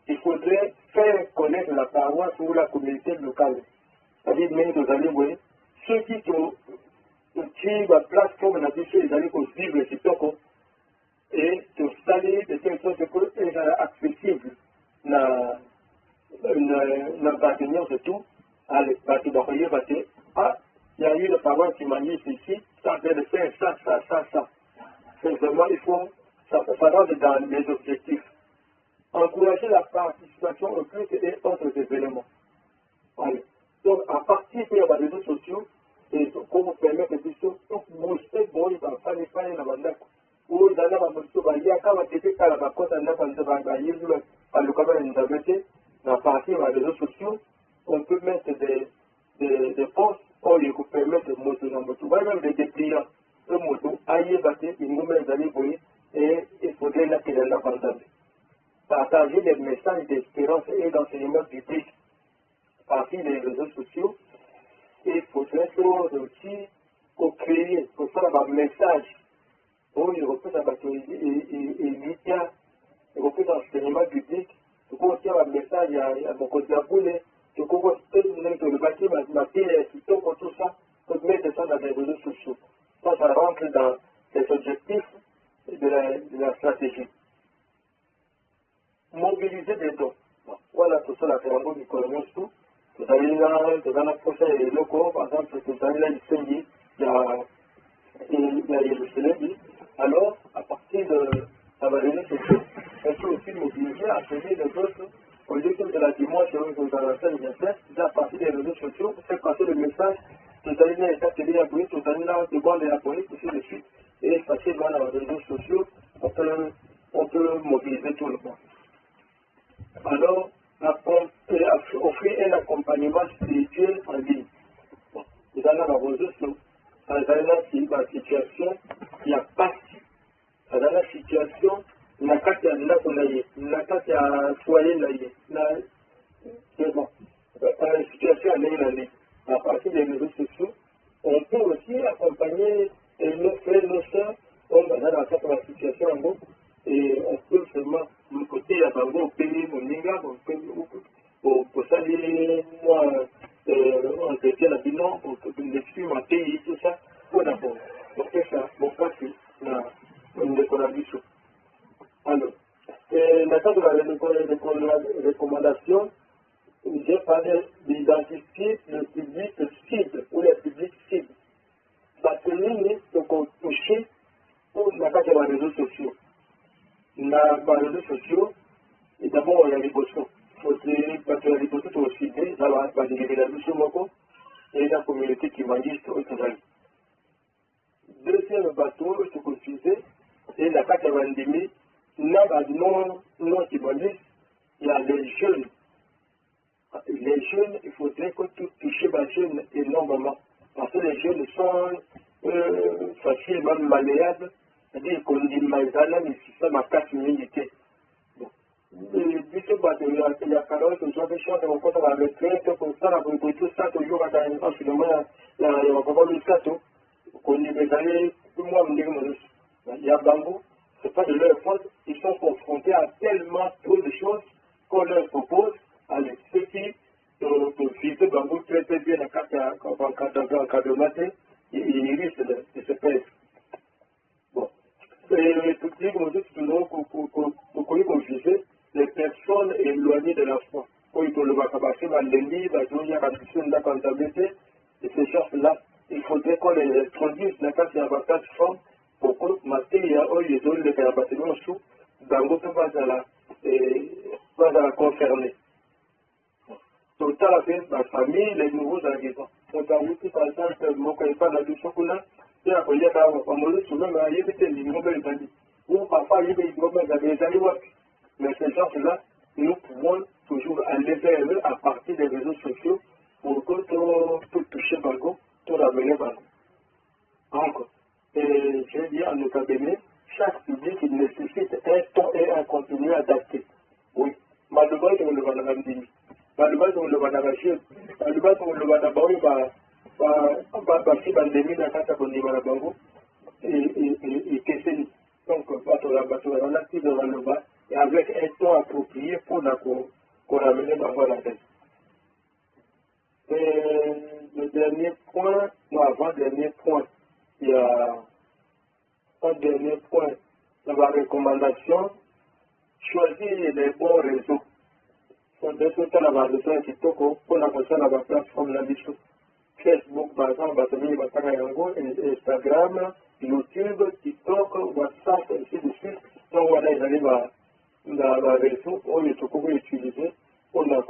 Il faudrait faire connaître la paroisse ou la communauté locale. C'est-à-dire, même aux allées, oui, ceux qui la place comme on a dit, ils allaient vivre le sitoko et se staller de telle sorte que c'est accessible na bâtiment surtout, allez, bâtiment, il y a eu le parent qui m'a dit ici, ça vient de faire ça. Simplement, il faut, ça rentre dans les objectifs. Encourager la participation au culte et autres événements. Allez. Donc, à partir des réseaux sociaux, et qu'on vous permet de booster, bon, il va faire les failles dans la banque. Ou dans la banque, il y a quand même des cas à la côte, à partir des réseaux sociaux, on peut mettre des posts pour lui permettre de monter dans le moto. Même des dépliants de moto, aïe, batté, une nouvelle année, et il faudrait la qu'il la pandémie. Partager des messages d'espérance et d'enseignement public à partir des réseaux sociaux. Et il faudrait aussi créer, pour faire un message, pour il repose à battre et médias, il repose d'enseignement public. Tu peux aussi avoir un message à mon côté de la boule, tu peux aussi le bâtiment, tout ça, pour mettre ça dans les réseaux sociaux. Ça rentre dans les objectifs de la stratégie. Mobiliser des dons. Voilà tout ça, la préambule du colonel tout. Vous allez là, dans la prochaine locaux, par exemple, vous allez là, il y a Jérusalem. Alors, à partir de ça va donner quelque chose, on peut aussi mobiliser, appeler les autres, au lieu que de la dimanche, vous allez faire une fête, à partir des réseaux sociaux, pour faire passer le message, vous allez là, établir la police, vous allez là, devant la police, ainsi de suite, et passer dans les réseaux sociaux, on peut mobiliser tout le monde. Alors, offrir un accompagnement spirituel en ligne. Vous allez dans vos réseaux, dans la situation, il y a pas. Dans la situation, il y a quatre foyers, c'est bon. Dans la situation à partir des réseaux sociaux, on peut aussi accompagner nos frères, nos soeurs, dans cette situation en gros, et on peut seulement le côté à Bango, payer mon linga, pour saluer moi, on chrétien la bilan, pour l'exprimer ma pays, tout ça, pour d'abord. Donc c'est ça, mon cas, c'est une décoration. Alors, maintenant de la recommandation, j'ai parlé d'identifier le public cible ou les publics cibles. Parce que nous, nous toucher pour la carte des réseaux sociaux. Dans les réseaux sociaux, et d'abord, il y a les boissons. Parce que les boissons sont aussi bien, ça va dégager la douce au et la communauté qui va dire au travail. Deuxième bateau, ce qu'on faisait, c'est la carte de l'endémie. Non, qui va dire, il y a les jeunes. Les jeunes, il faudrait que tout toucher les jeunes énormément. Parce que les jeunes sont facilement malléables. C'est-à-dire qu'on dit maïzana, mais si ça m'a cassé une unité. Il y a Carole, que j'ai fait chanter, on compte à la retraite, comme ça, on peut tout ça, toujours à la finalement, il y a encore le cateau. Qu'on dit, mais allez, tout le monde me dit, il y a Bambou, ce n'est pas de leur faute, ils sont confrontés à tellement trop de choses qu'on leur propose, avec ceux qui vivent Bambou très très bien en cas de matin, ils risquent de se perdre. Bon. Et tout ce que nous disons, pour qu'on vise, éloignés de la foi. Quand ils le vacabassé, lundi, et ces choses-là, il faudrait qu'on les introduise dans la plateforme pour que Matéria, ils ont le bâtiment sous, dans votre base à la concerner. Tout à fait, la famille, les nouveaux arrivants. On a vu par exemple, mon copain n'a du chocolat, et après, il y a un moment souvent, il y a des nouvelles amis. Ou parfois, il y a des nouvelles amis. Mais ces gens-là, nous pouvons toujours aller vers eux à partir des réseaux sociaux pour que tout toucher Bango, tout ramener Bango. Donc, je veux dire en Notabéné, chaque public il nécessite un ton et un contenu adapté. Oui. Malheureusement, on le va dans la vie. Malheureusement, on le va dans la vie. Malheureusement, on le va dans la Bango. Et Kesseni. Donc, on a plus devant le bas. Et avec un ton approprié pour qu'on ramène Bango à la tête. Et le dernier point, non, avant-dernier point, il y a un dernier point dans la recommandation, choisir les bons réseaux. Sur des autres, on va besoin de Kitoko pour la plateforme là-dessus. Facebook, par exemple, Instagram, YouTube, TikTok, WhatsApp, et ainsi de suite. Donc, voilà, ils arrivent dans le réseau où ils peuvent utiliser pour la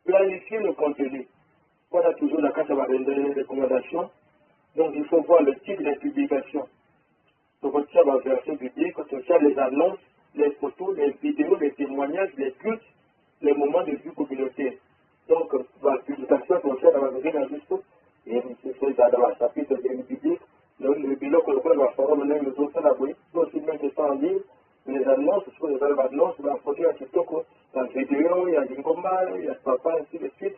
planifier le contenu. On a toujours la carte de recommandation. Donc il faut voir le type de publication. Donc on tient la version publique, on tient les annonces, les photos, les vidéos, les témoignages, les cultes, les moments de vue communautaire. Donc la publication qu'on fait dans la version d'indice, et c'est dans la chapitre de public, le bilan que l'on va faire, on a le dossier à l'abri, aussi bien que ça en ligne. Les annonces, ce qu'on appelle annonces, la photo à TikTok, la vidéo, il y a des combats, il y a papa, ainsi de suite.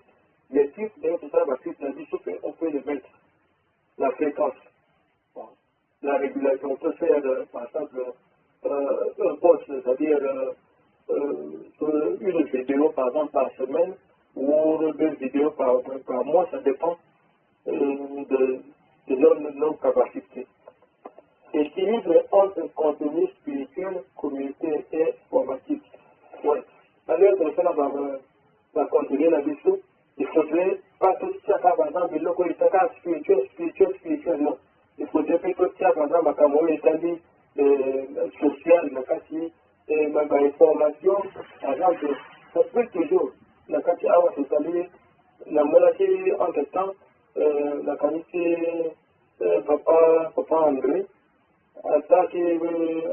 Les titres, tout ça, on peut les mettre. La fréquence. Bon. La régulation, on peut faire, par exemple, un poste, c'est-à-dire une vidéo, par exemple, par semaine, ou deux vidéos par mois, ça dépend de nos capacités. Équilibre entre contenu spirituel, communautaire et formatif. Ouais. Alors, on fait la continuer là-dessous. Il faudrait pas tout ça, par exemple, le côté spirituel, non. Il faudrait plutôt ça, par exemple, à mon établi social, ma information, par exemple, ça peut toujours, la qualité à votre établi, la moitié entre temps, la qualité papa André, attaqué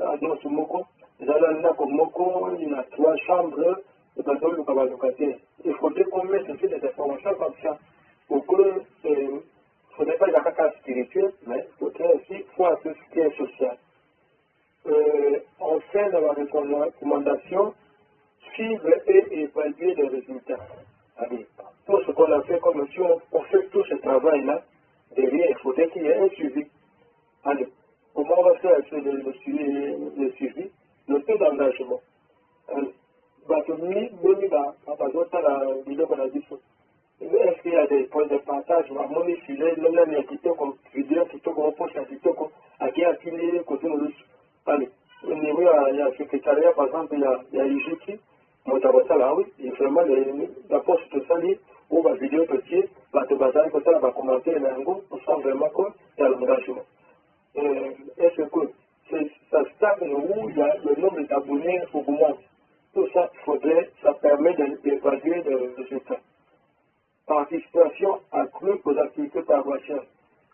à Don Sumoko, Zalanda Komoko, il y a 3 chambres, et dans le cabal locataire. Il faudrait qu'on mette aussi des informations comme ça, pour que, il ne faudrait pas la caca spirituelle, mais il faudrait aussi voir tout ce qui est social. Enfin, dans la recommandation, suivre et évaluer les résultats. Allez, tout ce qu'on a fait comme si on fait tout ce travail-là, derrière, il faudrait qu'il y ait un suivi. Allez, comment on va faire le suivi, le taux d'engagement. Est-ce qu'il y a des points de partage? Allez, au niveau, il y a le secrétariat, par exemple, il y a Ijiki, il vraiment la poste de salir, ou la vidéo de pied, va commenter on sent vraiment qu'il y a l'engagement. Est-ce que ça stagne où il y a le nombre d'abonnés augmente? Tout ça, ça permet d'évaluer les résultats. Participation accrue aux activités paroissiales.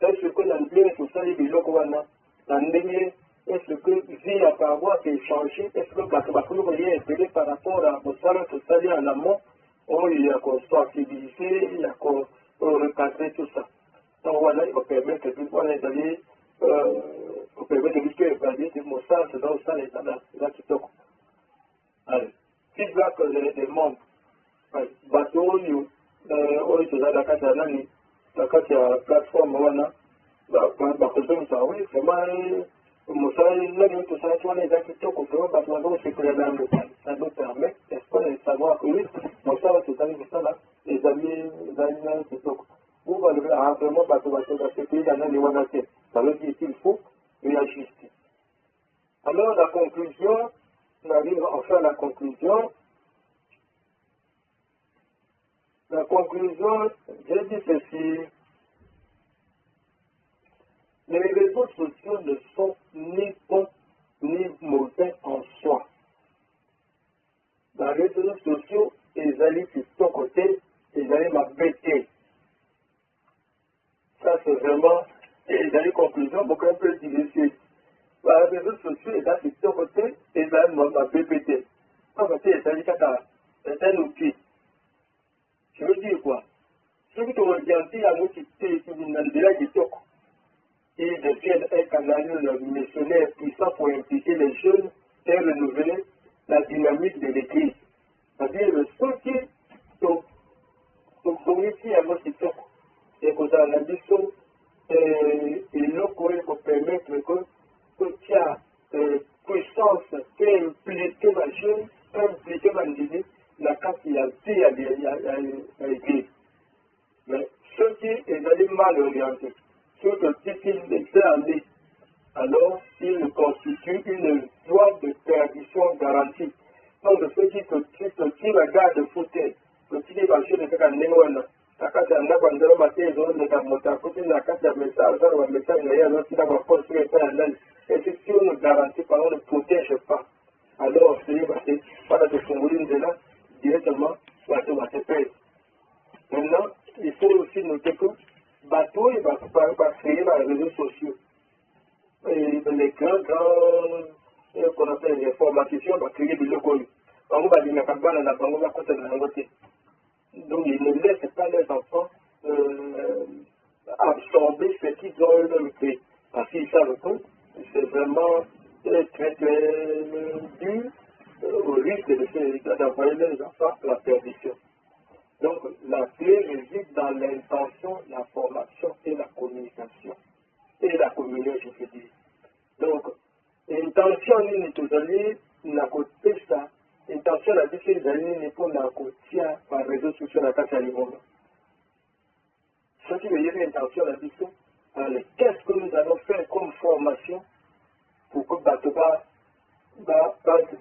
Est-ce que dans le bien tout ça, il y a est-ce que vie à paroisse est changée? Est-ce que vous est intérêt par rapport à vos salles tout ça en amont? Il y a qu'on soit civilisé, il y a qu'on recadrer tout ça. Donc voilà, il va permettre d'aller pour permettre de lutter évaluer des mots ça, c'est dans ça, les qui toquent. Allez, feedback des membres. Bateau, on se la carte à l'année, la carte à plateforme, voilà, oui, vraiment, tout ça, qui toquent, vraiment, c'est que ça nous permet, de savoir que oui, ça va se là, les amis qui toquent. Vous allez vraiment, ça veut dire qu'il faut réajuster. Maintenant, la conclusion, on arrive enfin à la conclusion. La conclusion, j'ai dit ceci. Les réseaux sociaux ne sont ni bons ni mauvais en soi. Les réseaux sociaux, ils allaient de ton côté, ils allaient m'embêter. Ça, c'est vraiment, ils allaient conclusion, beaucoup un peu difficile. Les réseaux sociaux, ils allaient de ton côté, ils allaient m'embêter. En fait, ils allaient c'est un outil. Je veux dire quoi? Ce que tu regardes à nous qui ils deviennent un canal missionnaire puissant pour impliquer les jeunes et renouveler la dynamique de l'Église. C'est-à-dire, ceux qui sont ici à nos situations, et que dans la mission, il nous permettre que tu as puissance, qui implique la jeune, implique l'individu, la carte qui a dit à l'Église. Mais ceux qui sont mal orientés, ceux qui les aller, alors ils constituent une voie de perdition garantie. Donc, ceux qui se regardent foutés, ceux qui va chez les Cannéones, la carte à la bandera matin, ils ont des camotas, la carte à message, un message, il y a un autre qui va construire un l'aile. Et si on ne garantit pas, on ne protège pas. Alors, c'est pas de formuler de là, directement, ça va se perdre. Maintenant, il faut aussi noter que bateau, il va créer dans les réseaux sociaux. Et les grands, qu'on appelle les formatisations, va créer des locaux. On va dire que la banque va compter dans la côté. Donc, ils ne laissent pas les enfants absorber ce qu'ils ont eux-mêmes fait. Parce qu'ils savent que c'est vraiment très, très dur au risque d'envoyer les enfants à la perdition. Donc, la clé réside dans l'intention, la formation et la communication. Et la communion, je veux dire. Donc, intention nini tozali na kopesa, intention na biso ezali nini mpona kotia ba réseaux sociaux na kati ya libomo. Soki beyebi intention na biso, qu'est-ce que nous allons faire comme formation pour que bato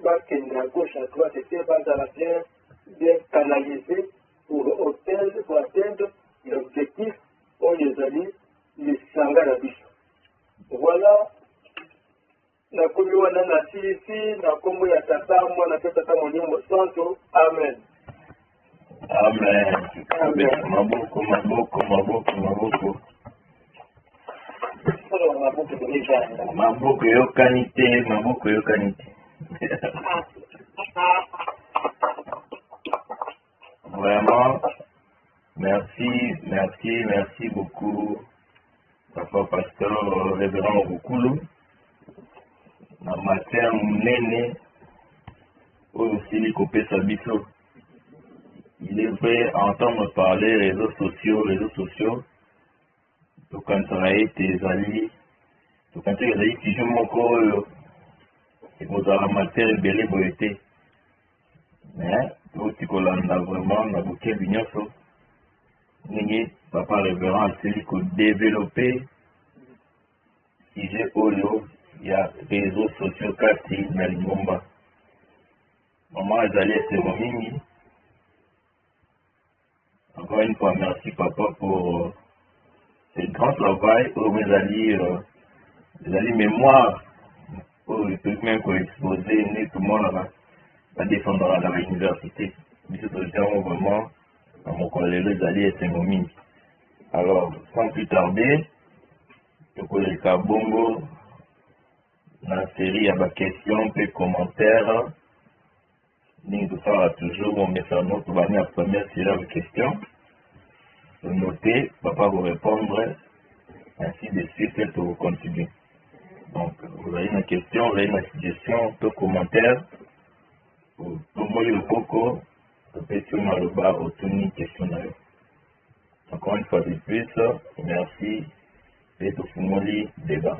bakende à gauche, à droite, et bazala bien canalisé pour atteindre l'objectif où les amis les sanga la biso. Voilà. Na komi wana na sisi na kombo ya tata mwana pe tata molimo santo. Amen. Amen. Amen. Maboko. Maboko yokani te. Vraiment, merci beaucoup, Papa Pasteur Révérend Rukulu. Na matière munene aussi les copies Sabiso. Il est vrai à entendre parler réseaux sociaux. Donc quand on a été alliés, donc quand on a été toujours mon corps, et vous avez la matière belle beauté. Mais tout ce qu'on a vraiment dans le cœur du Nyoso, nous Papa Révérend celui qui a développé, sujet Oyo. Il y a des réseaux sociaux qui sont dans le monde. Maman Azali et Semomini. Encore une fois, merci Papa pour ce grand travail où vous allez mémoire pour le truc même qu'on a exposé, tout le monde va défendre dans l'université. Mais c'est vraiment à mon collègue Azali et Semomini. Alors, sans plus tarder, le collègue Kabongo, dans la série, il y a des questions, des commentaires. Nous fera toujours mon message pour venir à la première série de questions. Notez, papa vous répondre, ainsi de suite, pour vous continuer. Donc, vous avez une question, vous avez une suggestion, un commentaire. Pour tout le monde, le coco, vous pouvez sur le bas, vous avez une question. Encore une fois de plus, merci et tout le monde débat.